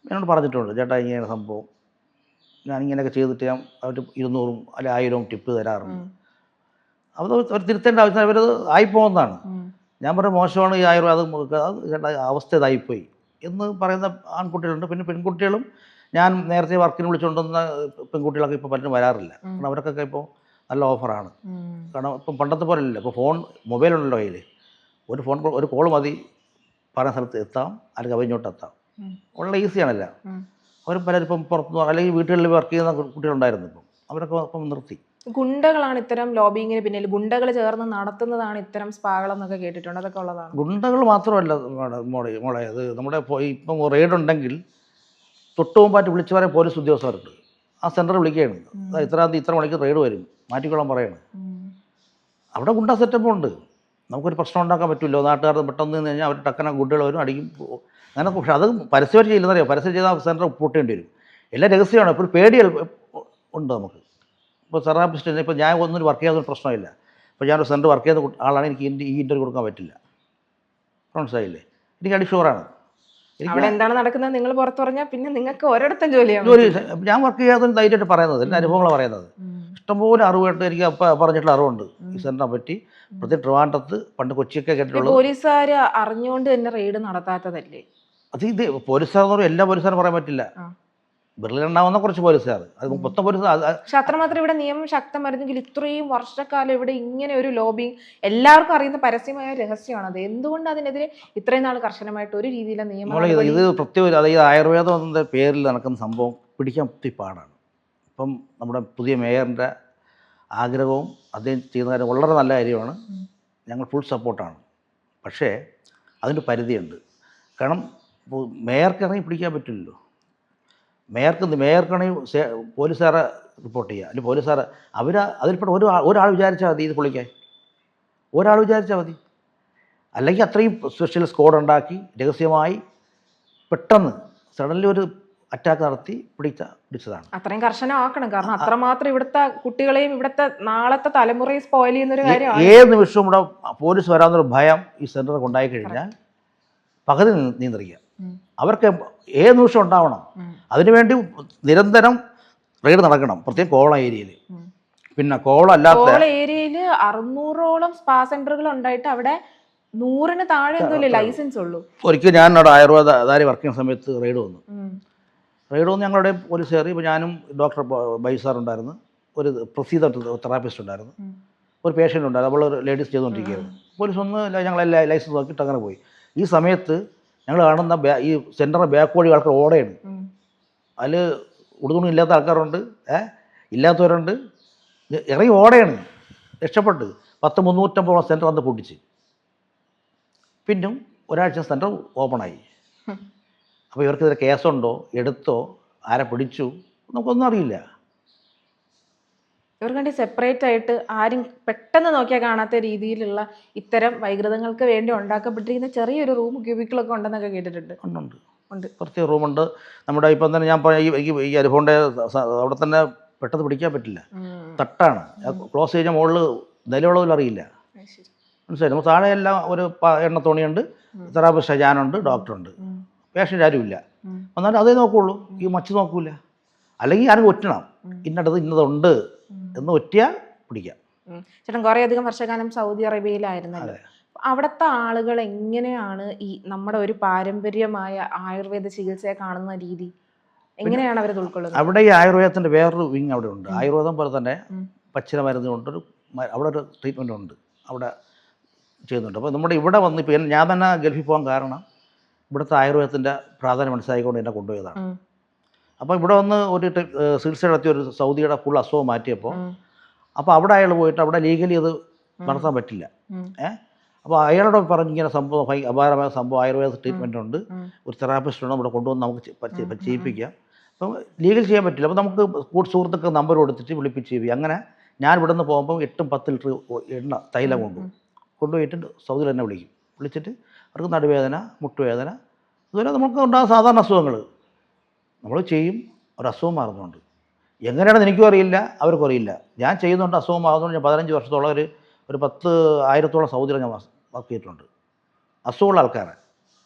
എന്നോട് പറഞ്ഞിട്ടുണ്ട്, ചേട്ടാ ഇങ്ങനെ സംഭവം ഞാനിങ്ങനെയൊക്കെ ചെയ്തിട്ട് ഞാൻ അവർ 200 അല്ലെ 1000 ടിപ്പ് തരാറുണ്ട്. അത് അവർ തിരുത്തേണ്ട ആവശ്യം, അവരത് ആയിപ്പോകുന്നതാണ്. ഞാൻ പറയും മോശമാണ് ഈ ആയുർവേദം, അത് ചേട്ടാ അവസ്ഥ ഇതായിപ്പോയി എന്ന് പറയുന്ന ആൺകുട്ടികളുണ്ട്. പിന്നെ പെൺകുട്ടികളും ഞാൻ നേരത്തെ വർക്കിന് വിളിച്ചുകൊണ്ടുവന്ന പെൺകുട്ടികളൊക്കെ ഇപ്പോൾ പലരും വരാറില്ല. കാരണം അവർക്കൊക്കെ ഇപ്പോൾ നല്ല ഓഫറാണ്. കാരണം ഇപ്പം പണ്ടത്തെ പോലെ അല്ല, ഇപ്പോൾ മൊബൈലുണ്ടല്ലോ കയ്യിൽ, ഒരു കോൾ മതി പറയുന്ന സ്ഥലത്ത് എത്താം, അല്ലെങ്കിൽ അവരിങ്ങോട്ട് എത്താം, വളരെ ഈസിയാണല്ലോ. അവർ പലരും ഇപ്പം പുറത്ത് അല്ലെങ്കിൽ വീട്ടുകളിൽ വർക്ക് ചെയ്യുന്ന കുട്ടികളുണ്ടായിരുന്നു, ഇപ്പം അവരൊക്കെ ഇപ്പം നിർത്തി. ഗുണ്ടകളാണ് ഇത്തരം ലോബിങ്ങിന് പിന്നിൽ, ഗുണ്ടകൾ ചേർന്ന് നടത്തുന്നതാണ് ഇത്തരം സ്പാകളെന്നൊക്കെ കേട്ടിട്ടുണ്ട്, അതൊക്കെ ഉള്ളതാണ്? ഗുണ്ടകൾ മാത്രമല്ല മോളെ, അത് നമ്മുടെ ഇപ്പം റെയ്ഡ് ഉണ്ടെങ്കിൽ തൊട്ട് മുമ്പായിട്ട് വിളിച്ചു പറയാൻ പോലീസ് ഉദ്യോഗസ്ഥരുണ്ട്. ആ സെൻറ്റർ വിളിക്കുകയാണ്, ഇത്ര മണിക്ക് റെയ്ഡ് വരും, മാറ്റിക്കൊള്ളാൻ പറയാണ്. അവിടെ ഗുണ്ട സെറ്റപ്പും ഉണ്ട്. നമുക്കൊരു പ്രശ്നം ഉണ്ടാക്കാൻ പറ്റില്ലോ, നാട്ടുകാർ പെട്ടെന്ന് നിന്ന് കഴിഞ്ഞാൽ അവർ ടക്കന ഗുണ്ടകൾ വരും, അടിക്കും അങ്ങനെ. പക്ഷേ അത് പരസ്യമായിട്ട് ചെയ്യില്ലെന്നറിയാം, പരസ്യം ചെയ്താൽ സെൻറ്റർ പൂട്ടേണ്ടി വരും. എല്ലാം രഹസ്യമാണ്. ഇപ്പോൾ പേടികൾ ഉണ്ട് നമുക്ക്. ഇപ്പോൾ തെറാപ്പിസ്റ്റ്, ഇപ്പോൾ ഞാൻ ഒന്നും വർക്ക് ചെയ്യാതൊരു പ്രശ്നമില്ല. ഇപ്പോൾ ഞാനൊരു സെൻറ്റർ വർക്ക് ചെയ്യുന്ന ആളാണ്, എനിക്ക് ഈ ഇൻ്റർവ്യൂ കൊടുക്കാൻ പറ്റില്ല. മനസ്സിലായില്ലേ? എനിക്ക് അടി ഷുവറാണ്. അവിടെ എന്താണ് നടക്കുന്നത് നിങ്ങൾ പുറത്തു പറഞ്ഞാൽ പിന്നെ നിങ്ങൾക്ക് ഒരിടത്തും ജോലി ഞാൻ വർക്ക് ചെയ്യാതെ ധൈര്യമായിട്ട് പറയുന്നത്, എൻ്റെ അനുഭവങ്ങളാണ് പറയുന്നത്. ഇഷ്ടംപോലെ അറിവായിട്ട് എനിക്ക് പറഞ്ഞിട്ടുള്ള അറിവുണ്ട് ഈ സെൻറ്ററിനെ പറ്റി. പ്രത്യേകം ട്രിവാൻഡ്രത്ത് പണ്ട് കൊച്ചിയൊക്കെ കേട്ടിട്ടുള്ളത്. പോലീസുകാർ അറിഞ്ഞുകൊണ്ട് തന്നെ റെയ്ഡ് നടത്താത്തതല്ലേ? ഇത് പോലീസുകാരെന്ന് പറഞ്ഞാൽ എല്ലാ പോലീസുകാരും പറയാൻ പറ്റില്ല. വിരലുണ്ടാവുന്ന കുറച്ച് പോലീസുകാർ, അത് മൊത്തം പോലീസുകാർ. പക്ഷെ അത്രമാത്രം ഇവിടെ നിയമം ശക്തമായിരുന്നെങ്കിൽ ഇത്രയും വർഷക്കാലം ഇവിടെ ഇങ്ങനെ ഒരു ലോബിങ് എല്ലാവർക്കും അറിയുന്ന പരസ്യമായ രഹസ്യമാണ്. അത് എന്തുകൊണ്ട് അതിനെതിരെ ഇത്രയും നാൾ കർശനമായിട്ട് ഒരു രീതിയിലെ നിയമം? ഇത് പ്രത്യേക, അതായത് ആയുർവേദം എന്ന പേരിൽ നടക്കുന്ന സംഭവം പിടിക്കാൻ ഒത്തിരി പാടാണ്. ഇപ്പം നമ്മുടെ പുതിയ മേയറിൻ്റെ ആഗ്രഹവും അദ്ദേഹം ചെയ്യുന്ന കാര്യം വളരെ നല്ല കാര്യമാണ്. ഞങ്ങൾ ഫുൾ സപ്പോർട്ടാണ്. പക്ഷേ അതിൻ്റെ പരിധിയുണ്ട്. കാരണം മേയർക്ക് ഇറങ്ങി പിടിക്കാൻ പറ്റില്ലല്ലോ. മേയർക്കാണെങ്കിൽ പോലീസുകാരെ റിപ്പോർട്ട് ചെയ്യുക, അല്ലെങ്കിൽ പോലീസുകാരെ അതിൽപ്പെട്ട ഒരാൾ വിചാരിച്ചാൽ മതി ഇത് പൊളിക്കാൻ. ഒരാൾ വിചാരിച്ചാൽ മതി. അല്ലെങ്കിൽ അത്രയും സ്പെഷ്യൽ സ്ക്വാഡ് ഉണ്ടാക്കി രഹസ്യമായി പെട്ടെന്ന് സഡൻലി ഒരു അറ്റാക്ക് നടത്തി പിടിച്ചതാണ്. അത്രയും കർശനമാക്കണം. കാരണം അത്രമാത്രം ഇവിടുത്തെ കുട്ടികളെയും ഇവിടുത്തെ നാളത്തെ തലമുറയെ സ്പോയിൽ ചെയ്യുന്നൊരു കാര്യമാണ്. ഏത് നിമിഷവും ഇവിടെ പോലീസ് വരാമെന്നൊരു ഭയം ഈ സെൻറ്ററിൽ ഉണ്ടായി കഴിഞ്ഞാൽ പകുതി നിയന്ത്രിക്കുക. അവർക്ക് ഏത് നിമിഷം ഉണ്ടാവണം. അതിനുവേണ്ടി നിരന്തരം റെയ്ഡ് നടക്കണം, പ്രത്യേകം കോവളം ഏരിയയിൽ. പിന്നെ കോവളം ഏരിയയിൽ 600ഓളം സ്പാ സെന്ററുകൾ ഉണ്ടായിട്ട് അവിടെ 100-ന് താഴെ എന്തോല്ലേ ലൈസൻസ് ഉള്ളൂ. ഒരിക്കൽ ഞാൻ അവിടെ ആയുർവേദ വർക്ക് ചെയ്യുന്ന സമയത്ത് റെയ്ഡ് വന്നു ഞങ്ങളുടെ പോലീസ് കയറി. ഇപ്പോൾ ഞാനും ഡോക്ടർ ബൈസാർ ഉണ്ടായിരുന്നു, ഒരു പ്രസീത തെറാപ്പിസ്റ്റ് ഉണ്ടായിരുന്നു, ഒരു പേഷ്യൻ്റ് ഉണ്ടായിരുന്നു. അവൾ ഒരു ലേഡീസ് ചെയ്തുകൊണ്ടിരിക്കുകയായിരുന്നു. പോലീസ് ഒന്ന് ഞങ്ങളെല്ലാം ലൈസൻസ് നോക്കിയിട്ട് അങ്ങനെ പോയി. ഈ സമയത്ത് ഞങ്ങൾ കാണുന്ന ഈ സെൻറ്ററിൻ്റെ ബാക്ക് വഴി ആൾക്കാർ ഓടയാണ്. അതിൽ ഉടുതുണി ഇല്ലാത്ത ആൾക്കാരുണ്ട്, ഇല്ലാത്തവരുണ്ട്, ഇറങ്ങി ഓടയാണ്. രക്ഷപ്പെട്ട് 350 സെൻറ്റർ അന്ന് പൊട്ടിച്ച്. പിന്നും ഒരാഴ്ച സെൻറ്റർ ഓപ്പണായി. അപ്പോൾ ഇവർക്കെതിരെ കേസുണ്ടോ, എടുത്തോ, ആരെ പിടിച്ചു, നമുക്കൊന്നും അറിയില്ല. ഇവർക്ക് വേണ്ടി സെപ്പറേറ്റ് ആയിട്ട് ആരും പെട്ടെന്ന് നോക്കിയാൽ കാണാത്ത രീതിയിലുള്ള ഇത്തരം വൈകൃതങ്ങൾക്ക് വേണ്ടി ഉണ്ടാക്കപ്പെട്ടിരിക്കുന്ന ചെറിയൊരു റൂം ക്യൂബിക്കിളൊക്കെ ഉണ്ടെന്നൊക്കെ കേട്ടിട്ടുണ്ട്. ഉണ്ട് പ്രത്യേക റൂമുണ്ട്. നമ്മുടെ ഇപ്പം തന്നെ ഞാൻ ഈ അനുഭവൻ്റെ അവിടെ തന്നെ പെട്ടെന്ന് പിടിക്കാൻ പറ്റില്ല, തട്ടാണ്. ക്ലോസ് കഴിഞ്ഞാൽ മുകളിൽ നിലവിളവിൽ അറിയില്ല. മനസ്സിലായി. നമ്മൾ താഴെ എല്ലാം ഒരു എണ്ണത്തോണിയുണ്ട്, തെറാപ്പിസ്റ്റ് ഞാനുണ്ട്, ഡോക്ടറുണ്ട്, പേഷ്യൻ്റ് ആരുമില്ല. എന്നാലും അതേ നോക്കുകയുള്ളൂ, ഈ മച്ച് നോക്കൂല. അല്ലെങ്കിൽ ആരും ഒറ്റണം, ഇന്നടത്ത് ഇന്നതുണ്ട് എന്ന് ഒറ്റിയാൽ പിടിക്കാം. ചേട്ടൻ കുറേയധികം വർഷക്കാലം സൗദി അറേബ്യയിലായിരുന്നല്ലോ. അവിടുത്തെ ആളുകൾ എങ്ങനെയാണ് ഈ നമ്മുടെ ഒരു പാരമ്പര്യമായ ആയുർവേദ ചികിത്സയെ കാണുന്ന രീതി, എങ്ങനെയാണ് അവരത് ഉൾക്കൊള്ളുന്നത്? അവിടെ ഈ ആയുർവേദത്തിൻ്റെ വേറൊരു വിങ് അവിടെ ഉണ്ട്. ആയുർവേദം പോലെ തന്നെ പച്ചില മരുന്ന് കൊണ്ടൊരു അവിടെ ഒരു ട്രീറ്റ്മെൻ്റ് ഉണ്ട്, അവിടെ ചെയ്യുന്നുണ്ട്. അപ്പോൾ നമ്മുടെ ഇവിടെ വന്ന് ഇപ്പോൾ ഞാൻ തന്നെ ഗൾഫിൽ പോകാൻ കാരണം ഇവിടുത്തെ ആയുർവേദത്തിൻ്റെ പ്രാധാന്യം മനസ്സിലാക്കിക്കൊണ്ട് എന്നെ കൊണ്ടുപോയതാണ്. അപ്പോൾ ഇവിടെ വന്ന് ഒരു ചികിത്സ നടത്തിയ ഒരു സൗദിയുടെ ഫുൾ അസുഖം മാറ്റിയപ്പോൾ അപ്പോൾ അവിടെ അയാൾ പോയിട്ട് അവിടെ ലീഗലി അത് നടത്താൻ പറ്റില്ല. അപ്പോൾ അയാളോട് പറഞ്ഞ് ഇങ്ങനെ സംഭവം അപാരമായ സംഭവം ആയുർവേദ ട്രീറ്റ്മെൻ്റ് ഉണ്ട്, ഒരു തെറാപ്പിസ്റ്റ് ഉണ്ട്, ഇവിടെ കൊണ്ടുവന്ന് നമുക്ക് ചെയ്യിപ്പിക്കാം. അപ്പം ലീഗൽ ചെയ്യാൻ പറ്റില്ല. അപ്പോൾ നമുക്ക് സുഹൃത്തുക്കൾ നമ്പർ കൊടുത്തിട്ട് വിളിപ്പിച്ച് ചെയ്യിപ്പിക്കും. അങ്ങനെ ഞാൻ ഇവിടെ നിന്ന് പോകുമ്പോൾ 8-10 ലിറ്റർ എണ്ണ തൈലം കൊണ്ടുപോയിട്ട് സൗദിയിൽ തന്നെ വിളിച്ചിട്ട് അവർക്ക് നടുവേദന, മുട്ടുവേദന, അതുപോലെ നമുക്ക് ഉണ്ടാകുന്ന സാധാരണ അസുഖങ്ങൾ നമ്മൾ ചെയ്യും. ഒരു അസുഖം മാറുന്നുണ്ട്. എങ്ങനെയാണെന്ന് എനിക്കും അറിയില്ല, അവർക്കും അറിയില്ല. ഞാൻ ചെയ്യുന്നുണ്ട്, അസുഖം മാറുന്നുണ്ട്. ഞാൻ 15 വർഷത്തോളം ഒരു 10,000-ഓളം സൗദിയിൽ ഞാൻ വർക്ക് ചെയ്തിട്ടുണ്ട്. അസുഖമുള്ള ആൾക്കാരെ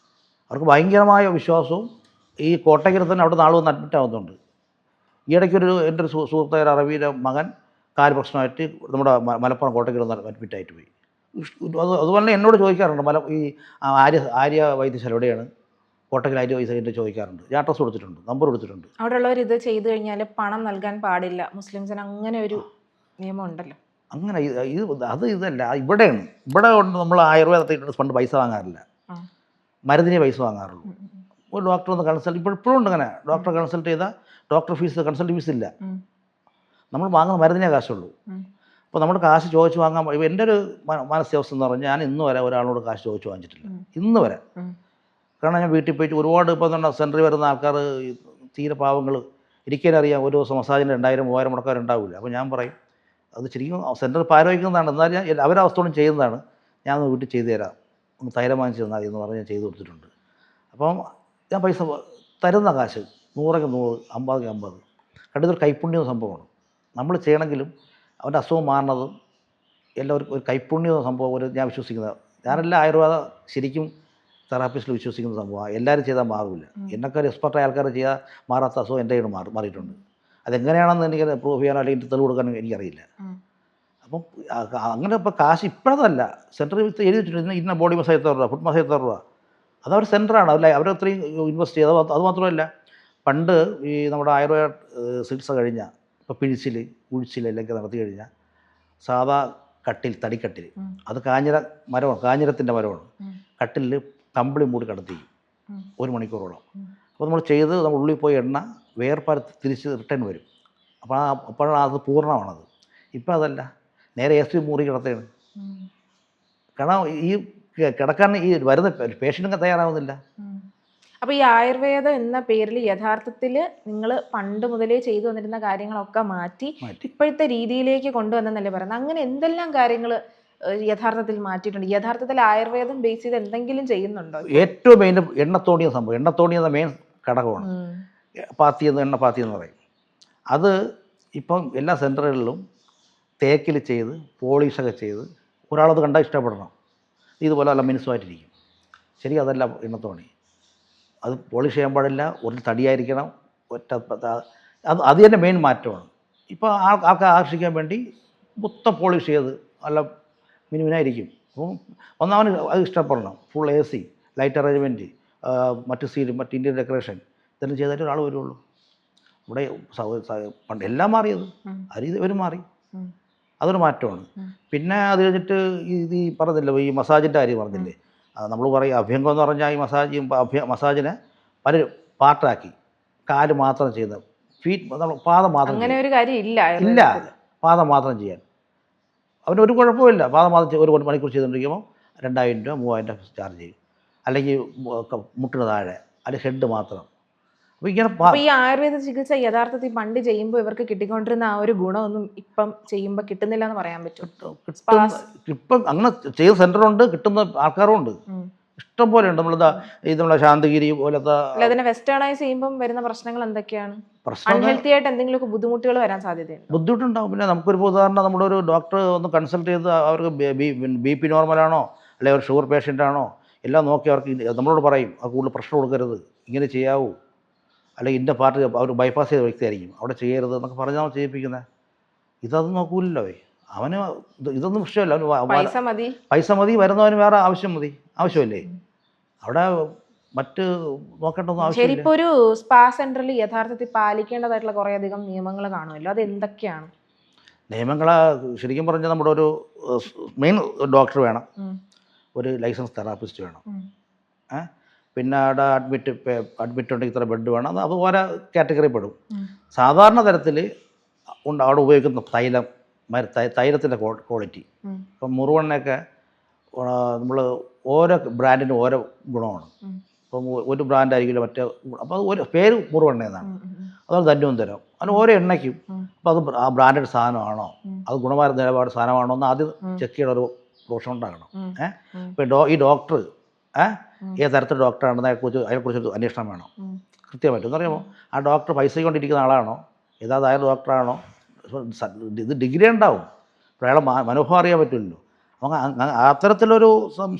അവർക്ക് ഭയങ്കരമായ വിശ്വാസവും. ഈ കോട്ടയ്ക്കൽ തന്നെ അവിടെ നാളെ വന്ന് അഡ്മിറ്റ് ആവുന്നുണ്ട്. ഈ ഇടയ്ക്കൊരു എൻ്റെ ഒരു സുഹൃത്തായ അറബിയുടെ മകൻ കാല് പ്രശ്നമായിട്ട് നമ്മുടെ മലപ്പുറം കോട്ടയ്ക്കൽ ഒന്ന് അഡ്മിറ്റായിട്ട് പോയി. അതുപോലെ എന്നോട് ചോദിക്കാറുണ്ട്, ഈ ആര്യ വൈദ്യശാല എവിടെയാണ്, കോട്ടയ്ക്കൽ ആര്യ വൈദ്യശാല ചോദിക്കാറുണ്ട്. ഞാൻ അഡ്രസ് കൊടുത്തിട്ടുണ്ട്, നമ്പർ കൊടുത്തിട്ടുണ്ട്. അവിടെയുള്ളവർ ഇത് ചെയ്തു കഴിഞ്ഞാൽ പണം നൽകാൻ പാടില്ല, മുസ്ലിംസിന് അങ്ങനെ ഒരു നിയമം ഉണ്ടല്ലോ. അങ്ങനെ ഇതല്ല, ഇവിടെയാണ്. ഇവിടെ കൊണ്ട് നമ്മൾ ആയുർവേദത്തിൽ ഫണ്ട് പൈസ വാങ്ങാറില്ല, മരുന്നിനെ പൈസ വാങ്ങാറുള്ളൂ. ഒരു ഡോക്ടർ ഒന്ന് കൺസൾട്ട് ഇപ്പോഴും ഉണ്ട്. അങ്ങനെ ഡോക്ടറെ കൺസൾട്ട് ചെയ്താൽ ഡോക്ടർ ഫീസ്, കൺസൾട്ട് ഫീസ് ഇല്ല. നമ്മൾ വാങ്ങുന്ന മരുന്നിനെ കാശുള്ളൂ. അപ്പോൾ നമ്മൾ കാശ് ചോദിച്ച് വാങ്ങാൻ, എൻ്റെ ഒരു മാനസികാവസ്ഥ എന്ന് പറഞ്ഞാൽ ഞാൻ ഇന്ന് വരെ ഒരാളോട് കാശ് ചോദിച്ച് വാങ്ങിച്ചിട്ടില്ല, ഇന്ന് വരെ. കാരണം ഞാൻ വീട്ടിൽ പോയിട്ട് ഒരുപാട് ഇപ്പോൾ സെൻറ്ററിൽ വരുന്ന ആൾക്കാർ തീരെ പാവങ്ങൾ, എനിക്കറിയാം ഒരു ദിവസം മസാജിന് 2000-3000 മുടക്കാരുണ്ടാവില്ല. അപ്പോൾ ഞാൻ പറയും അത് ശരിക്കും സെൻറ്റർ പാരോഹിക്കുന്നതാണ്, എന്നാലും അവരവസ്ഥയോടും ചെയ്യുന്നതാണ്. ഞാൻ ഒന്ന് വീട്ടിൽ ചെയ്തു തരാം, ഒന്ന് തൈലം വാങ്ങിച്ച് തന്നാൽ എന്ന് പറഞ്ഞ് ഞാൻ ചെയ്തു കൊടുത്തിട്ടുണ്ട്. അപ്പം ഞാൻ പൈസ തരുന്ന കാശ് 100-ക്ക് 100, 50-ക്ക് 50. കണ്ടതൊരു കൈപ്പുണ്യം സംഭവമാണ്. നമ്മൾ ചെയ്യണമെങ്കിലും അവൻ്റെ അസുഖം മാറണതും എല്ലാവർക്കും ഒരു കൈപ്പുണ്യ സംഭവം ഞാൻ വിശ്വസിക്കുന്നത്. ഞാനെല്ലാം ആയുർവേദ ശരിക്കും തെറാപ്പിസ്റ്റിൽ വിശ്വസിക്കുന്ന സംഭവമാണ്. എല്ലാവരും ചെയ്താൽ മാറില്ല. എന്നെക്കാൾ എക്സ്പെർട്ടായ ആൾക്കാർ ചെയ്താൽ മാറാത്ത അസുഖം എൻ്റെ കയ്യിൽ മാറിയിട്ടുണ്ട്. അതെങ്ങനെയാണെന്ന് എനിക്ക് പ്രൂവ് ചെയ്യാനോ അല്ലെങ്കിൽ തെളിവ് കൊടുക്കാനോ എനിക്കറിയില്ല. അപ്പം അങ്ങനെ ഇപ്പോൾ കാശ് ഇപ്പോഴതല്ല, സെൻറ്ററിൽ എഴുതിയിട്ടുണ്ട് ഇന്ന ബോഡി മസാജ് എത്ര രൂപ, ഫുഡ് മസാജ് എത്ര രൂപ. അതവർ സെൻറ്ററാണ്, അല്ല അവരത്രയും ഇൻവെസ്റ്റ് ചെയ്ത്. അത് മാത്രമല്ല, പണ്ട് ഈ നമ്മുടെ ആയുർവേദ ചികിത്സ കഴിഞ്ഞാൽ ഇപ്പോൾ പിഴിച്ചിൽ, ഉഴിച്ചിൽ എല്ലാം നടത്തി കഴിഞ്ഞാൽ സാധാ കട്ടിൽ, തടിക്കട്ടിൽ, അത് കാഞ്ഞിരത്തിൻ്റെ മരമാണ്. കട്ടിലിൽ കമ്പിളി മൂടി കിടത്തി 1 മണിക്കൂറോളം. അപ്പോൾ നമ്മൾ ചെയ്ത് നമ്മൾ ഉള്ളിൽ പോയി എണ്ണ വേർപാൽ തിരിച്ച് റിട്ടേൺ വരും. അപ്പോഴാണ് അത് പൂർണ്ണമാണത്. ഇപ്പം അതല്ല, നേരെ AC മൂറി കിടത്തുകയാണ്. കാരണം ഈ കിടക്കാൻ ഈ വരുന്ന പേഷ്യൻറ്റൊക്കെ തയ്യാറാവുന്നില്ല. അപ്പോൾ ഈ ആയുർവേദം എന്ന പേരിൽ യഥാർത്ഥത്തിൽ നിങ്ങൾ പണ്ട് മുതലേ ചെയ്തു വന്നിരുന്ന കാര്യങ്ങളൊക്കെ മാറ്റി ഇപ്പോഴത്തെ രീതിയിലേക്ക് കൊണ്ടുവന്നെന്നല്ലേ പറയുന്നത്. അങ്ങനെ എന്തെല്ലാം കാര്യങ്ങൾ യഥാർത്ഥത്തിൽ മാറ്റിയിട്ടുണ്ട്? യഥാർത്ഥത്തിൽ ആയുർവേദം ബേസ് ചെയ്ത് എന്തെങ്കിലും ചെയ്യുന്നുണ്ടോ? ഏറ്റവും മെയിൻ എണ്ണത്തോണിയ സംഭവം. എണ്ണത്തോണി എന്ന മെയിൻ ഘടകമാണ്. എണ്ണ പാത്തി എന്ന് പറയും. അത് ഇപ്പം എല്ലാ സെൻറ്ററുകളിലും തേക്കിൽ ചെയ്ത് പോളിഷൊക്കെ ചെയ്ത് ഒരാളത് കണ്ടാൽ ഇഷ്ടപ്പെടണം. ഇതുപോലെ നല്ല മിനുസമായിട്ടിരിക്കും. ശരി, അതല്ല എണ്ണത്തോണി. അത് പോളിഷ് ചെയ്യാൻ പാടില്ല, ഒരു തടിയായിരിക്കണം, അത് തന്നെ മെയിൻ മാറ്റമാണ്. ഇപ്പോൾ ആൾക്കാരെ ആകർഷിക്കാൻ വേണ്ടി മൊത്തം പോളിഷ് ചെയ്ത് നല്ല മിനുമിനായിരിക്കും. അപ്പം ഒന്നാമന് അത് ഇഷ്ടപ്പെടണം. ഫുൾ AC, ലൈറ്റ് അറേഞ്ച്മെൻറ്റ്, മറ്റ് സീൻ, മറ്റ് ഇൻറ്റീരിയർ ഡെക്കറേഷൻ ഇതെല്ലാം ചെയ്തിട്ട് ഒരാൾ വരുള്ളൂ. ഇവിടെ പണ്ട് എല്ലാം മാറിയത് ഇവർ മാറി. അതൊരു മാറ്റമാണ്. പിന്നെ അത് കഴിഞ്ഞിട്ട് ഈ പറഞ്ഞില്ലേ, ഈ മസാജിൻ്റെ കാര്യം പറഞ്ഞില്ലേ, നമ്മൾ പറയും അഭ്യംഗം എന്ന് പറഞ്ഞാൽ ഈ മസാജിനെ പല പാർട്ടാക്കി കാല് മാത്രം ചെയ്ത് പാദം മാത്രം, അങ്ങനെ ഒരു കാര്യം ഇല്ല, പാദം മാത്രം ചെയ്യാൻ അവനൊരു കുഴപ്പമില്ല. പാദം മാത്രം 1 മണിക്കൂർ ചെയ്തുകൊണ്ടിരിക്കുമ്പോൾ 2000 രൂപ 3000 രൂപ ചാർജ് ചെയ്യും. അല്ലെങ്കിൽ മുട്ടിന് താഴെ, അല്ലെങ്കിൽ ഹെഡ് മാത്രം. അപ്പോൾ ഇങ്ങനെ ഈ ആയുർവേദ ചികിത്സ യഥാർത്ഥത്തിൽ പണ്ട് ചെയ്യുമ്പോൾ ഇവർക്ക് കിട്ടിക്കൊണ്ടിരുന്ന ആ ഒരു ഗുണമൊന്നും ഇപ്പം ചെയ്യുമ്പോൾ കിട്ടുന്നില്ല എന്ന് പറയാൻ പറ്റും. ഇപ്പം അങ്ങനെ ചെയ്ത സെൻ്ററുണ്ട്, കിട്ടുന്ന ആൾക്കാരും ഉണ്ട്, ഇഷ്ടം പോലെ ഉണ്ട്. നമ്മളെ ശാന്തഗിരി പോലത്തെ അതിനെ വെസ്റ്റേണൈസ് ചെയ്യുമ്പോൾ വരുന്ന പ്രശ്നങ്ങൾ എന്തൊക്കെയാണ്? അൺഹെൽത്തി ആയിട്ട് എന്തെങ്കിലുമൊക്കെ ബുദ്ധിമുട്ടുകൾ വരാൻ സാധ്യതയുണ്ട്. ബുദ്ധിമുട്ടുണ്ടാവും. പിന്നെ നമുക്കൊരു ഉദാഹരണം, നമ്മുടെ ഒരു ഡോക്ടർ ഒന്ന് കൺസൾട്ട് ചെയ്ത് അവർക്ക് BP നോർമലാണോ അല്ലെങ്കിൽ ഒരു ഷുഗർ പേഷ്യൻ്റ് ആണോ എല്ലാം നോക്കി അവർക്ക് നമ്മളോട് പറയും അത് കൂടുതൽ പ്രശ്നം കൊടുക്കരുത്, ഇങ്ങനെ ചെയ്യാവൂ, അല്ലെങ്കിൽ ഇന്ന പാർട്ട് അവർ ബൈപ്പാസ് ചെയ്ത വ്യക്തിയായിരിക്കും, അവിടെ ചെയ്യരുത് എന്നൊക്കെ പറഞ്ഞാൽ ചെയ്യിപ്പിക്കുന്നത്. ഇതൊന്നും നോക്കൂലല്ലോ. അവന് ഇതൊന്നും വിഷയമല്ല. പൈസ മതി, വരുന്നവന് വേറെ ആവശ്യമല്ലേ. അവിടെ മറ്റ് നോക്കേണ്ടതൊന്നും ആവശ്യമില്ല. ഇപ്പോൾ ഒരു സ്പാ സെന്ററിൽ യഥാർത്ഥത്തിൽ പാലിക്കേണ്ടതായിട്ടുള്ള കുറേയധികം നിയമങ്ങൾ കാണുമല്ലോ, അത് എന്തൊക്കെയാണ് നിയമങ്ങൾ? ശരിക്കും പറഞ്ഞാൽ നമ്മുടെ ഒരു മെയിൻ ഡോക്ടർ വേണം, ഒരു ലൈസൻസ് തെറാപ്പിസ്റ്റ് വേണം, പിന്നെ അവിടെ അഡ്മിറ്റ് ഉണ്ടെങ്കിൽ ഇത്ര ബെഡ് വേണം. അത് ഓരോ കാറ്റഗറി പെടും. സാധാരണ തരത്തിൽ അവിടെ ഉപയോഗിക്കുന്ന തൈലത്തിൻ്റെ ക്വാളിറ്റി, ഇപ്പം മുറുവെണ്ണയൊക്കെ നമ്മൾ ഓരോ ബ്രാൻഡിനും ഓരോ ഗുണമാണ്. ഇപ്പം ഒരു ബ്രാൻഡായിരിക്കില്ല മറ്റേ, അപ്പോൾ അത് ഒരു പേര് മുറുവെണ്ണ എന്നാണ്, അതുപോലെ ധന്വന്തരം, അതിന് ഓരോ എണ്ണയ്ക്കും. അപ്പോൾ അത് ആ ബ്രാൻഡഡ് സാധനമാണോ, അത് ഗുണമായ നിലപാട് സാധനമാണോ എന്ന് ആദ്യം ചെക്ക് ചെയ്യണ ഒരു പ്രൊഫഷൻ ഉണ്ടാകണം. ഇപ്പം ഈ ഡോക്ടർ ഏത് തരത്തിലുള്ള ഡോക്ടറാണെന്ന് അതിനെക്കുറിച്ചൊരു അന്വേഷണം വേണം കൃത്യമായിട്ട്. എന്ന് പറയുമ്പോൾ ആ ഡോക്ടർ പൈസ കൊണ്ടിരിക്കുന്ന ആളാണോ, ഏതായ ഡോക്ടറാണോ, ഇത് ഡിഗ്രി ഉണ്ടാവും, അപ്പോൾ അയാളെ മനോഭാവം അറിയാൻ പറ്റില്ലല്ലോ. അപ്പോൾ അത്തരത്തിലൊരു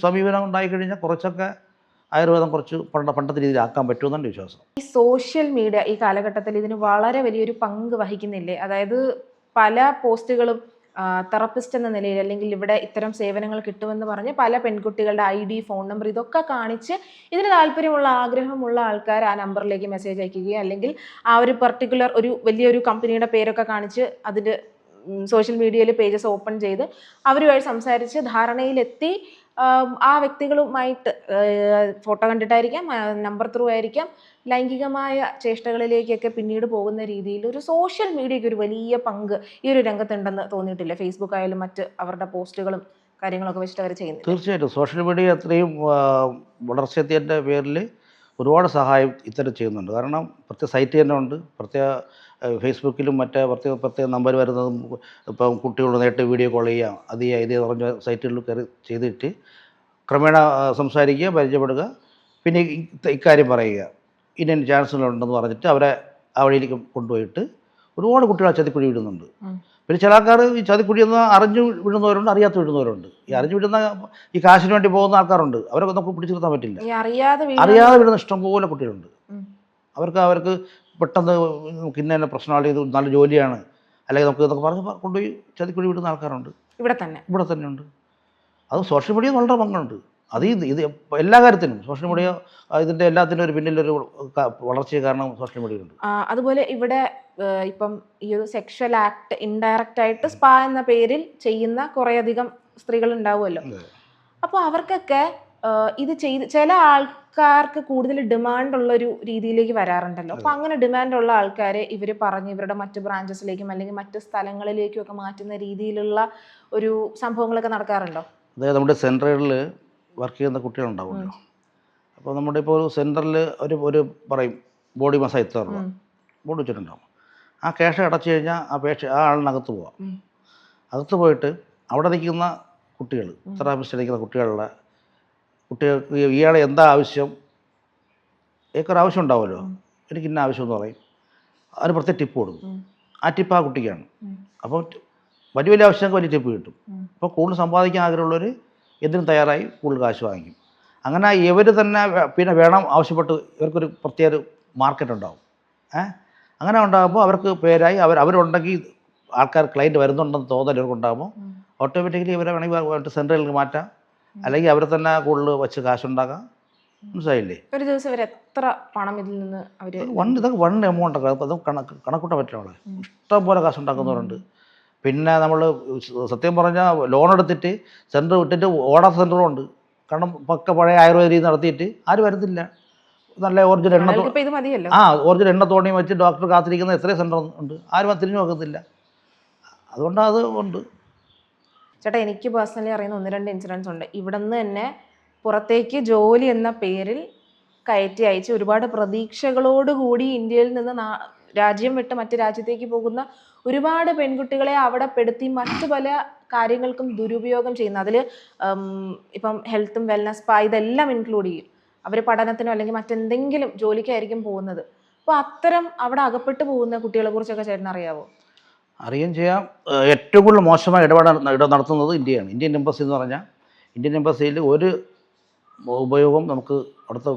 സമീപനം ഉണ്ടായിക്കഴിഞ്ഞാൽ കുറച്ചൊക്കെ ആയുർവേദം കുറച്ച് പണ്ടത്തെ രീതിയിലാക്കാൻ പറ്റുമെന്നാണ് വിശ്വാസം. ഈ സോഷ്യൽ മീഡിയ ഈ കാലഘട്ടത്തിൽ ഇതിന് വളരെ വലിയൊരു പങ്ക് വഹിക്കുന്നില്ലേ? അതായത് പല പോസ്റ്റുകളും തെറപ്പിസ്റ്റ് എന്ന നിലയിൽ അല്ലെങ്കിൽ ഇവിടെ ഇത്തരം സേവനങ്ങൾ കിട്ടുമെന്ന് പറഞ്ഞ് പല പെൺകുട്ടികളുടെ ID, ഫോൺ നമ്പർ ഇതൊക്കെ കാണിച്ച് ഇതിന് താല്പര്യമുള്ള ആഗ്രഹമുള്ള ആൾക്കാർ ആ നമ്പറിലേക്ക് മെസ്സേജ് അയക്കുകയും അല്ലെങ്കിൽ ആ ഒരു പർട്ടിക്കുലർ ഒരു വലിയൊരു കമ്പനിയുടെ പേരൊക്കെ കാണിച്ച് അതിൻ്റെ സോഷ്യൽ മീഡിയയിൽ പേജസ് ഓപ്പൺ ചെയ്ത് അവരുമായി സംസാരിച്ച് ധാരണയിലെത്തി ആ വ്യക്തികളുമായിട്ട് ഫോട്ടോ കണ്ടിട്ടായിരിക്കാം, നമ്പർ ത്രൂ ആയിരിക്കാം, ലൈംഗികമായ ചേഷ്ടകളിലേക്കൊക്കെ പിന്നീട് പോകുന്ന രീതിയിൽ ഒരു സോഷ്യൽ മീഡിയയ്ക്ക് ഒരു വലിയ പങ്ക് ഈ ഒരു രംഗത്തുണ്ടെന്ന് തോന്നിയിട്ടില്ല? ഫേസ്ബുക്ക് ആയാലും മറ്റ് അവരുടെ പോസ്റ്റുകളും കാര്യങ്ങളൊക്കെ വെച്ചിട്ട് അവർ ചെയ്യുന്നത്. തീർച്ചയായിട്ടും സോഷ്യൽ മീഡിയ അത്രയും വളർച്ചയെത്തിയതിൻ്റെ പേരിൽ ഒരുപാട് സഹായം ഇത്തരം ചെയ്യുന്നുണ്ട്. കാരണം പ്രത്യേക സൈറ്റ് തന്നെ ഉണ്ട്, പ്രത്യേക ഫേസ്ബുക്കിലും മറ്റേ പ്രത്യേക നമ്പർ വരുന്നതും ഇപ്പം കുട്ടികളോട് നേരിട്ട് വീഡിയോ കോൾ ചെയ്യാം, ഇത് പറഞ്ഞ സൈറ്റുകളിൽ കയറി ചെയ്തിട്ട് ക്രമേണ സംസാരിക്കുക, പരിചയപ്പെടുക, പിന്നെ ഇക്കാര്യം പറയുക, ഇന്ന ചാൻസുകളുണ്ടെന്ന് പറഞ്ഞിട്ട് അവരെ ആ വഴിയിലേക്ക് കൊണ്ടുപോയിട്ട് ഒരുപാട് കുട്ടികൾ ചതിക്കുഴി വിടുന്നുണ്ട്. പിന്നെ ചില ആൾക്കാർ ഈ ചതിക്കുഴി എന്ന് അറിഞ്ഞു വിടുന്നവരുണ്ട്, അറിയാത്ത വിടുന്നവരുണ്ട്. ഈ അറിഞ്ഞു വിടുന്ന ഈ കാശിന് വേണ്ടി പോകുന്ന ആൾക്കാരുണ്ട്, അവരൊക്കെ നമുക്ക് പിടിച്ചു നിർത്താൻ പറ്റില്ല. അറിയാതെ വിടുന്ന ഇഷ്ടംപോലെ കുട്ടികളുണ്ട്. അവർക്ക് പെട്ടെന്ന് നമുക്ക് ഇന്ന പ്രശ്നമാണ്, ഇത് നല്ല ജോലിയാണ്, അല്ലെങ്കിൽ നമുക്ക് ഇതൊക്കെ പറഞ്ഞ് കൊണ്ടുപോയി ചതിക്കുഴി വിടുന്ന ആൾക്കാരുണ്ട്. ഇവിടെ തന്നെ ഉണ്ട്. അത് സോഷ്യൽ മീഡിയ വളരെ പങ്കുണ്ട്. ഇത് എല്ലാ കാര്യത്തിനും സോഷ്യൽ മീഡിയ ഇതിൻ്റെ എല്ലാത്തിനും ഒരു പിന്നിലൊരു വളർച്ചയെ കാരണം സോഷ്യൽ മീഡിയ ഉണ്ട്. അതുപോലെ ഇവിടെ ഇപ്പം ഈ ഒരു സെക്ഷൽ ആക്ട് ഇൻഡയറക്റ്റ് ആയിട്ട് സ്പാ എന്ന പേരിൽ ചെയ്യുന്ന കുറേയധികം സ്ത്രീകൾ ഉണ്ടാവുമല്ലോ. അപ്പോൾ അവർക്കൊക്കെ ഇത് ചെയ്ത് ചില ആൾക്കാർക്ക് കൂടുതൽ ഡിമാൻഡ് ഉള്ളൊരു രീതിയിലേക്ക് വരാറുണ്ടല്ലോ. അപ്പോൾ അങ്ങനെ ഡിമാൻഡ് ഉള്ള ആൾക്കാരെ ഇവർ പറഞ്ഞ് ഇവരുടെ മറ്റ് ബ്രാഞ്ചസിലേക്കും അല്ലെങ്കിൽ മറ്റ് സ്ഥലങ്ങളിലേക്കും ഒക്കെ മാറ്റുന്ന രീതിയിലുള്ള ഒരു സംഭവങ്ങളൊക്കെ നടക്കാറുണ്ടോ? അതായത് നമ്മുടെ സെൻറ്ററുകളിൽ വർക്ക് ചെയ്യുന്ന കുട്ടികളുണ്ടാവുമല്ലോ. അപ്പോൾ നമ്മുടെ ഇപ്പോൾ ഒരു സെൻറ്ററിൽ ഒരു പറയും ബോഡി മസാജ് ഇത്ര രൂപ ബോർഡ് വെച്ചിട്ടുണ്ടാവും. ആ ക്യാഷ് അടച്ചു കഴിഞ്ഞാൽ ആ ആളിനകത്ത് പോവാം. അകത്ത് പോയിട്ട് അവിടെ നിൽക്കുന്ന കുട്ടികൾ, തെറാപ്പിസ്റ്റ് നിൽക്കുന്ന കുട്ടികൾക്ക് ഇയാളെ എന്താ ആവശ്യം, എനിക്കൊരു ആവശ്യം ഉണ്ടാവുമല്ലോ, എനിക്ക് ഇന്ന ആവശ്യം എന്ന് പറയും. അതിന് പ്രത്യേക ടിപ്പ് കൊടുക്കും. ആ ടിപ്പ് ആ കുട്ടിക്കാണ്. അപ്പോൾ വലിയ വലിയ ആവശ്യങ്ങൾക്ക് വലിയ ടിപ്പ് കിട്ടും. അപ്പോൾ കൂടുതൽ സമ്പാദിക്കാൻ ആഗ്രഹമുള്ളവർ എന്തിനും തയ്യാറായി കൂടുതൽ കാശ് വാങ്ങിക്കും. അങ്ങനെ ഇവർ തന്നെ പിന്നെ വേണം ആവശ്യപ്പെട്ട് ഇവർക്കൊരു പ്രത്യേക മാർക്കറ്റ് ഉണ്ടാവും. അങ്ങനെ ഉണ്ടാകുമ്പോൾ അവർക്ക് പേരായി അവരുണ്ടെങ്കിൽ ആൾക്കാർ ക്ലയൻറ്റ് വരുന്നുണ്ടെന്ന് തോന്നൽ ഇവർക്കുണ്ടാകുമ്പോൾ ഓട്ടോമാറ്റിക്കലി ഇവരെ വേണമെങ്കിൽ സെൻറ്ററിലേക്ക് മാറ്റാം, അല്ലെങ്കിൽ അവരെ തന്നെ കൂടുതൽ വെച്ച് കാശുണ്ടാക്കാം. മനസ്സിലായില്ലേ? ഒരു ദിവസം ഇവർ എത്ര പണം ഇതിൽ നിന്ന് അവർ ഇതൊക്കെ വൺ എമൗണ്ട് ഒക്കെ അത് കണക്കൂട്ടാൻ പറ്റുള്ള ഇഷ്ടം പോലെ കാശുണ്ടാക്കുന്നവരുണ്ട്. പിന്നെ നമ്മൾ സത്യം പറഞ്ഞാൽ ലോൺ എടുത്തിട്ട് സെൻറ്റർ വിട്ടിട്ട് ഓടാത്ത സെൻറ്ററും ഉണ്ട്. കാരണം പക്ക പഴയ ആയുർവേദ രീതി നടത്തിയിട്ട് ആരും വരുന്നില്ല. നല്ല ഒറിജിനൽ ഒറിജിനൽ എണ്ണത്തോണിയും വെച്ച് ഡോക്ടർ കാത്തിരിക്കുന്ന എത്രയും സെൻറ്റർ ഉണ്ട്. ആരും തിരിഞ്ഞു നോക്കത്തില്ല. അതുകൊണ്ട് അത് ഉണ്ട്. ചേട്ടാ, എനിക്ക് പേഴ്സണലി അറിയുന്ന 1-2 ഇൻസിഡൻസ് ഉണ്ട്. ഇവിടെ നിന്ന് തന്നെ പുറത്തേക്ക് ജോലി എന്ന പേരിൽ കയറ്റി അയച്ച് ഒരുപാട് പ്രതീക്ഷകളോടുകൂടി ഇന്ത്യയിൽ നിന്ന് രാജ്യം വിട്ട് മറ്റ് രാജ്യത്തേക്ക് പോകുന്ന ഒരുപാട് പെൺകുട്ടികളെ അവിടെ പെടുത്തി മറ്റു പല കാര്യങ്ങൾക്കും ദുരുപയോഗം ചെയ്യുന്ന, അതിൽ ഇപ്പം ഹെൽത്തും വെൽനസ് സ്പാ ഇതെല്ലാം ഇൻക്ലൂഡ് ചെയ്യും. അവർ പഠനത്തിനോ അല്ലെങ്കിൽ മറ്റെന്തെങ്കിലും ജോലിക്കായിരിക്കും പോകുന്നത്. അപ്പോൾ അത്തരം അവിടെ അകപ്പെട്ടു പോകുന്ന കുട്ടികളെ കുറിച്ചൊക്കെ ചേട്ടൻ അറിയാവോ? അറിയാൻ ചെയ്യാം. ഏറ്റവും കൂടുതൽ മോശമായ ഇടപാട് നടത്തുന്നത് ഇന്ത്യയാണ്. ഇന്ത്യൻ എംബസി എന്ന് പറഞ്ഞാൽ ഇന്ത്യൻ എംബസിയിൽ ഒരു ഉപയോഗം നമുക്ക് അവിടുത്തെ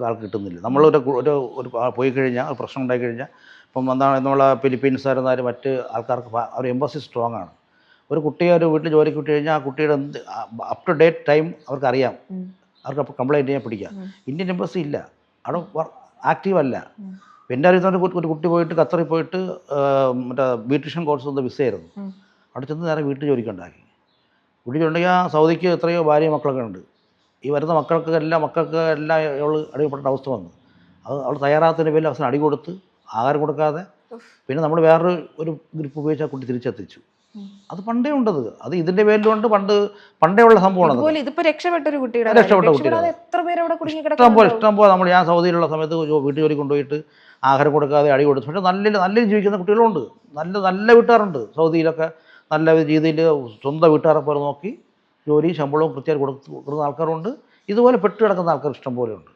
ആൾക്ക് കിട്ടുന്നില്ല. നമ്മളൊരു പോയി കഴിഞ്ഞാൽ ഒരു പ്രശ്നം ഉണ്ടായി കഴിഞ്ഞാൽ, ഇപ്പം എന്താണ് നമ്മളെ ഫിലിപ്പീൻസുകാരെന്നാലും മറ്റ് ആൾക്കാർക്ക് അവർ എംബസി സ്ട്രോങ് ആണ്. ഒരു കുട്ടിയെ ഒരു വീട്ടിൽ ജോലിക്ക് വിട്ട് കഴിഞ്ഞാൽ ആ കുട്ടിയുടെ അപ് ടു ഡേറ്റ് ടൈം അവർക്കറിയാം. അവർക്ക് അപ്പോൾ കംപ്ലയിൻറ്റ് ചെയ്യാൻ പിടിക്കാം. ഇന്ത്യൻ എംബസി ഇല്ല, അവിടെ ആക്റ്റീവ് അല്ല. എൻ്റെ അറിയുന്ന ഒരു കുട്ടി പോയിട്ട് ഖത്തറിൽ പോയിട്ട് മറ്റേ ബ്യൂട്ടീഷ്യൻ കോഴ്സ് വന്ന വിസയായിരുന്നു. അവിടെ ചെന്ന് നേരെ വീട്ടിൽ ജോലിക്കുണ്ടാക്കി. വീട്ടിൽ ജോലിക്കുണ്ടെങ്കിൽ ആ സൗദിക്ക് എത്രയോ ഭാര്യ മക്കളൊക്കെ ഉണ്ട്. ഈ വരുന്ന മക്കൾക്ക് എല്ലാം അവൾ അടിപെട്ട അവസ്ഥ വന്നു. അവൾ തയ്യാറാത്തതിന് പേരിൽ അവസാനം അടി കൊടുത്ത് ആഹാരം കൊടുക്കാതെ പിന്നെ നമ്മൾ വേറൊരു ഗ്രിപ്പ് ഉപയോഗിച്ച് ആ കുട്ടി തിരിച്ചെത്തിച്ചു. അത് പണ്ടേ ഉണ്ടത്. അത് ഇതിൻ്റെ പേരിലുണ്ട്. പണ്ടേ ഉള്ള സംഭവമാണ്. രക്ഷപ്പെട്ട കുട്ടികൾ ഇഷ്ടം പോലെ ഞാൻ സൗദിയിലുള്ള സമയത്ത് വീട്ടു ജോലി കൊണ്ടുപോയിട്ട് ആഹാരം കൊടുക്കാതെ അടി കൊടുത്തു. പക്ഷേ നല്ല ജീവിക്കുന്ന കുട്ടികളുണ്ട്. നല്ല വീട്ടുകാരുണ്ട് സൗദിയിലൊക്കെ. നല്ല രീതിയിൽ സ്വന്തം വീട്ടുകാരെ പോലെ നോക്കി ജോലി ശമ്പളവും കൃത്യമായി കൊടുക്കുന്ന ആൾക്കാരുണ്ട്. ഇതുപോലെ പെട്ട് കിടക്കുന്ന ആൾക്കാർ ഇഷ്ടം പോലെ ഉണ്ട്.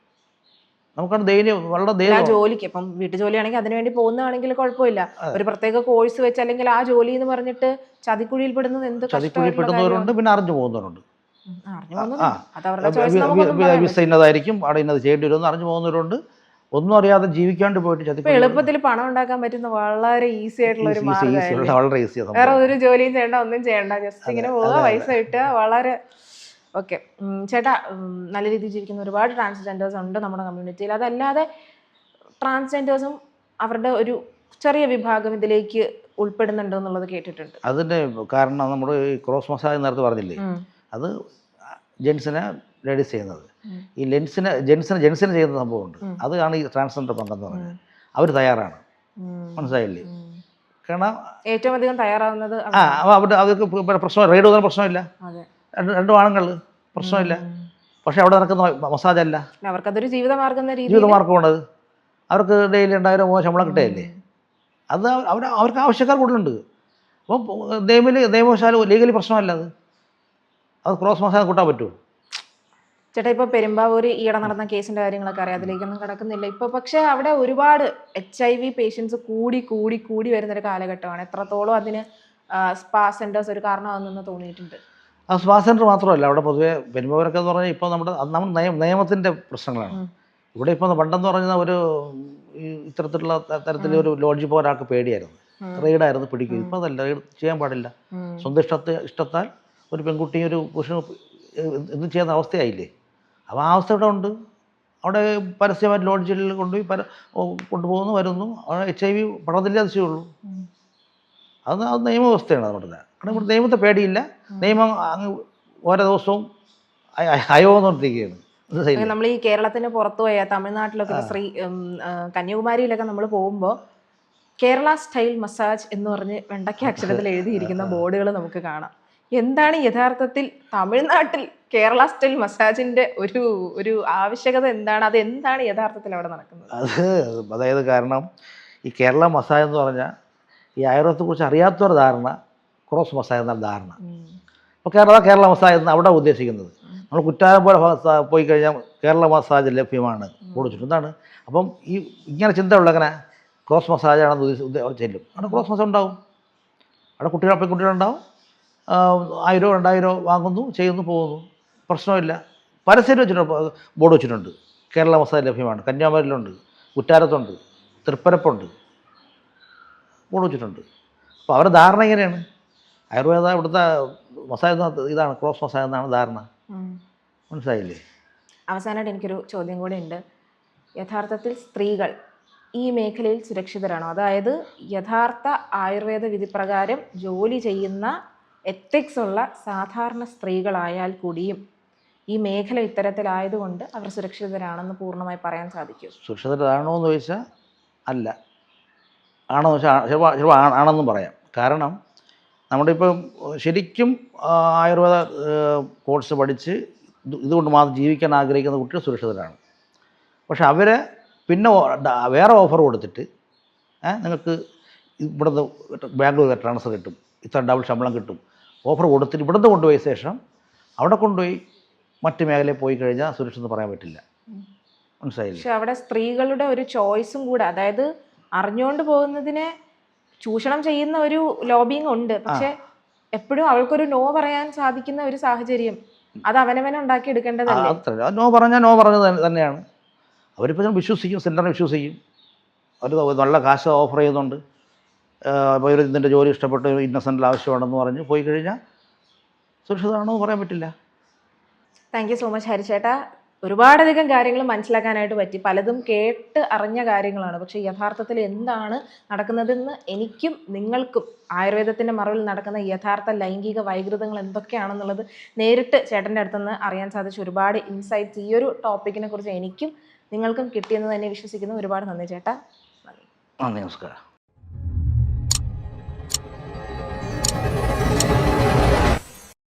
നമുക്കാണ് വളരെ ജോലിക്ക് ഇപ്പം വീട്ടു ജോലിയാണെങ്കിൽ അതിനുവേണ്ടി പോകുന്നതാണെങ്കിൽ കുഴപ്പമില്ല. ഒരു പ്രത്യേക കോഴ്സ് വെച്ച് അല്ലെങ്കിൽ ആ ജോലി എന്ന് പറഞ്ഞിട്ട് ചതിക്കുഴിയിൽപ്പെടുന്നവരുണ്ട്. പിന്നെ അറിഞ്ഞു പോകുന്നവരുണ്ട്. വിസ ഇന്നതായിരിക്കും, അവിടെ ഇന്നത് ചെയ്യേണ്ടി വരുമെന്ന് അറിഞ്ഞു പോകുന്നവരുണ്ട്. ഒന്നും അറിയാതെ ജീവിക്കാണ്ട് പോയിട്ട് എളുപ്പത്തിൽ പണം ഉണ്ടാക്കാൻ പറ്റുന്ന വളരെ ഈസി ആയിട്ടുള്ള ഒരു മാർഗ്ഗമാണ്. വളരെ ഈസിയാണ്. വേറെ ഒരു ജോലിയും ചെയ്യണ്ട, ഒന്നും ചെയ്യണ്ട, ജസ്റ്റ് ഇങ്ങനെ പോവുക, പൈസ കിട്ടുക. വളരെ ഓക്കെ. ചേട്ടാ, നല്ല രീതിയിൽ ജീവിക്കുന്ന ഒരുപാട് ട്രാൻസ്ജെൻഡേഴ്സ് ഉണ്ട് നമ്മുടെ കമ്മ്യൂണിറ്റിയിൽ. അതല്ലാതെ ട്രാൻസ്ജെൻഡേഴ്സും അവരുടെ ഒരു ചെറിയ വിഭാഗം ഇതിലേക്ക് ഉൾപ്പെടുന്നുണ്ടോ എന്നുള്ളത് കേട്ടിട്ടുണ്ട്. അതിൻ്റെ കാരണം നമ്മുടെ ഈ ക്രോസ് മസാജ് നേരത്തെ പറഞ്ഞില്ലേ, അത് ജെൻസിനെ ലേഡീസ് ചെയ്യുന്നത്. ഈ ജെൻസിന് ചെയ്യുന്ന സംഭവമുണ്ട്. അതാണ് ഈ ട്രാൻസ്ജെൻഡർ പങ്കെന്ന് പറഞ്ഞത്. അവർ തയ്യാറാണ്. മനസ്സിലായില്ലേ? കാരണം ഏറ്റവും അധികം തയ്യാറാവുന്നത് അവർക്ക് പ്രശ്നം റൈഡ് പോകുന്ന പ്രശ്നമില്ല. രണ്ടും ആണുങ്ങൾ പ്രശ്നമില്ല. പക്ഷെ അവിടെ നടക്കുന്ന മസാജ് അല്ല, അവർക്കതൊരു ജീവിതമാർഗമുണ്ട്. അവർക്ക് ഡെയിലി 2000 ശമ്പളം കിട്ടുകയല്ലേ. അത് അവർക്ക് ആവശ്യക്കാർ കൂടുതലുണ്ട്. അപ്പോൾ നിയമവശാലും ലീഗലി പ്രശ്നമല്ല. അത് ക്രോസ് മസാജ് കൂട്ടാൻ പറ്റുമോ? ചേട്ടാ, ഇപ്പോൾ പെരുമ്പാവൂർ ഈയിടെ നടന്ന കേസിൻ്റെ കാര്യങ്ങളൊക്കെ അറിയാം, അതിലേക്കൊന്നും കിടക്കുന്നില്ല ഇപ്പോൾ. പക്ഷേ അവിടെ ഒരുപാട് HIV പേഷ്യൻസ് കൂടി വരുന്നൊരു കാലഘട്ടമാണ്. എത്രത്തോളം അതിന് സ്പാ സെൻറ്റേഴ്സ് ഒരു കാരണമാകുന്നെന്ന് തോന്നിയിട്ടുണ്ട്. ആ സ്പാ സെൻറ്റർ മാത്രമല്ല, അവിടെ പൊതുവേ പെരുമ്പാവൂരൊക്കെ എന്ന് പറഞ്ഞാൽ ഇപ്പോൾ നമ്മൾ നിയമത്തിൻ്റെ പ്രശ്നങ്ങളാണ്. ഇവിടെ ഇപ്പോൾ പണ്ടെന്ന് പറഞ്ഞാൽ ഒരു ഇത്തരത്തിലുള്ള തരത്തിലൊരു ലോഡ്ജിൽ പോകാൻ ഒരാൾക്ക് പേടിയായിരുന്നു, റെയ്ഡായിരുന്നു, പിടിക്കും. ഇപ്പോൾ അതല്ല, റെയ്ഡ് ചെയ്യാൻ പാടില്ല. സ്വന്തം ഇഷ്ടത്താൽ ഒരു പെൺകുട്ടിയും ഒരു പുരുഷനും എന്ത് ചെയ്യുന്ന അവസ്ഥയായില്ലേ. അപ്പോൾ ആ അവസ്ഥ ഇവിടെ ഉണ്ട്. അവിടെ പരസ്യമായിട്ട് ലോഡ്ജിൽ കൊണ്ടുപോകുന്നു, വരുന്നു. അവിടെ HIV പടത്തില്ലേ അതിശയുള്ളൂ. അത് നിയമവ്യവസ്ഥയാണ് നമ്മുടെ. കാരണം ഇവിടെ നിയമത്തെ പേടിയില്ല. നിയമം അങ്ങ് ഓരോ ദിവസവും അയോന്നിരിക്കുകയാണ്. നമ്മൾ ഈ കേരളത്തിന് പുറത്തു പോയാൽ തമിഴ്നാട്ടിലൊക്കെ കന്യാകുമാരിയിലൊക്കെ നമ്മൾ പോകുമ്പോൾ കേരള സ്റ്റൈൽ മസാജ് എന്ന് പറഞ്ഞ് വെണ്ടയ്ക്ക അക്ഷരത്തിൽ എഴുതിയിരിക്കുന്ന ബോർഡുകൾ നമുക്ക് കാണാം. എന്താണ് യഥാർത്ഥത്തിൽ തമിഴ്നാട്ടിൽ കേരള സ്റ്റൈൽ മസാജിന്റെ ഒരു ഒരു ആവശ്യകത എന്താണ്? അത് എന്താണ് യഥാർത്ഥത്തിൽ അവിടെ നടക്കുന്നത്? അതായത് കാരണം ഈ കേരള മസാജ് എന്ന് പറഞ്ഞാൽ ഈ ആയുർവേദത്തെക്കുറിച്ച് അറിയാത്തൊരു ധാരണ ക്രോസ് മസാജ് എന്ന ധാരണ. അപ്പോൾ കേരള മസാജ് എന്ന് അവിടെ ഉദ്ദേശിക്കുന്നത് നമ്മൾ കുറ്റാലം പോലെ പോയി കഴിഞ്ഞാൽ കേരള മസാജ് ലഭ്യമാണ് കൊടുത്തിട്ട് എന്താണ്. അപ്പം ഈ ഇങ്ങനെ ചിന്തയുള്ള അങ്ങനെ ക്രോസ് മസാജാണെന്ന് അവർ ചെല്ലും. അവിടെ ക്രോസ് മസാജ് ഉണ്ടാവും, അവിടെ പെൺകുട്ടികളുണ്ടാവും, 1000 2000 വാങ്ങുന്നു, ചെയ്യുന്നു, പോകുന്നു, പ്രശ്നമില്ല. പരസ്യം വെച്ചിട്ടുണ്ട്, ബോർഡ് വെച്ചിട്ടുണ്ട് കേരള മസാജ് ലഭ്യമാണ്. കന്യാകുമാരിയിലുണ്ട്, കുറ്റാലത്തുണ്ട്, തൃപ്പരപ്പുണ്ട്, ബോർഡ് വെച്ചിട്ടുണ്ട്. അപ്പോൾ അവരുടെ ധാരണ ഇങ്ങനെയാണ്, ആയുർവേദ ഇവിടുത്തെ മസാജ് ഇതാണ്, ക്രോസ് മസാജ് എന്നാണ് ധാരണ. മനസ്സിലായില്ലേ? അവസാനമായിട്ട് എനിക്കൊരു ചോദ്യം കൂടെ ഉണ്ട്. യഥാർത്ഥത്തിൽ സ്ത്രീകൾ ഈ മേഖലയിൽ സുരക്ഷിതരാണോ? അതായത് യഥാർത്ഥ ആയുർവേദ വിധിപ്രകാരം ജോലി ചെയ്യുന്ന എത്തിക്സ് ഉള്ള സാധാരണ സ്ത്രീകളായാൽ കൂടിയും ഈ മേഖല ഇത്തരത്തിലായതുകൊണ്ട് അവർ സുരക്ഷിതരാണെന്ന് പൂർണ്ണമായി പറയാൻ സാധിക്കും? സുരക്ഷിതരാണോ എന്ന് ചോദിച്ചാൽ അല്ല, ആണോ എന്ന് വെച്ചാൽ ചിലപ്പോൾ ആണെന്നും പറയാം. കാരണം നമ്മുടെ ഇപ്പം ശരിക്കും ആയുർവേദ കോഴ്സ് പഠിച്ച് ഇതുകൊണ്ട് മാത്രം ജീവിക്കാൻ ആഗ്രഹിക്കുന്ന കുട്ടികൾ സുരക്ഷിതരാണ്. പക്ഷെ അവരെ പിന്നെ വേറെ ഓഫർ കൊടുത്തിട്ട് നിങ്ങൾക്ക് ഇവിടുന്ന് ബാംഗ്ലൂർ ട്രാൻസ്ഫർ കിട്ടും, ഇത്ര ഡബിൾ ശമ്പളം കിട്ടും, ഓഫർ കൊടുത്തിട്ട് ഇവിടുന്ന് കൊണ്ടുപോയ ശേഷം അവിടെ കൊണ്ടുപോയി മറ്റ് മേഖലയിൽ പോയി കഴിഞ്ഞാൽ സുരക്ഷിതം പറയാൻ പറ്റില്ല. മനസ്സിലായില്ലേ? പക്ഷെ അവിടെ സ്ത്രീകളുടെ ഒരു ചോയ്സും കൂടെ, അതായത് അറിഞ്ഞുകൊണ്ട് പോകുന്നതിനെ ചൂഷണം ചെയ്യുന്ന ഒരു ലോബിങ് ഉണ്ട്. പക്ഷെ എപ്പോഴും അവൾക്കൊരു നോ പറയാൻ സാധിക്കുന്ന ഒരു സാഹചര്യം അത് അവനവനെ ഉണ്ടാക്കി എടുക്കേണ്ടതല്ലേ? നോ പറഞ്ഞാൽ നോ പറഞ്ഞത് തന്നെയാണ്. അവരിപ്പോൾ ഞാൻ വിശ്വസിക്കും, സെൻറ്ററിനെ വിശ്വസിക്കും. അവർ നല്ല കാശ് ഓഫർ ചെയ്യുന്നുണ്ട്, ഇപ്പോൾ ഇതിൻ്റെ ജോലി ഇഷ്ടപ്പെട്ട് ഇന്നസെൻറ്റിൽ ആവശ്യമാണെന്ന് പറഞ്ഞ് പോയി കഴിഞ്ഞാൽ സുരക്ഷിതമാണെന്ന് പറയാൻ പറ്റില്ല. താങ്ക് യു സോ മച്ച് ഹരിച്ചേട്ടാ. ഒരുപാടധികം കാര്യങ്ങൾ മനസ്സിലാക്കാനായിട്ട് പറ്റി. പലതും കേട്ട് അറിഞ്ഞ കാര്യങ്ങളാണ്, പക്ഷേ യഥാർത്ഥത്തിൽ എന്താണ് നടക്കുന്നതെന്ന് എനിക്കും നിങ്ങൾക്കും ആയുർവേദത്തിൻ്റെ മറവിൽ നടക്കുന്ന യഥാർത്ഥ ലൈംഗിക വൈകൃതങ്ങൾ എന്തൊക്കെയാണെന്നുള്ളത് നേരിട്ട് ചേട്ടൻ്റെ അടുത്തുനിന്ന് അറിയാൻ സാധിച്ചു. ഒരുപാട് ഇൻസൈറ്റ്സ് ഈ ഒരു ടോപ്പിക്കിനെ കുറിച്ച് എനിക്കും നിങ്ങൾക്കും കിട്ടിയെന്ന് തന്നെ വിശ്വസിക്കുന്നു. ഒരുപാട് നന്ദി ചേട്ടാ. നന്ദി. നമസ്കാരം.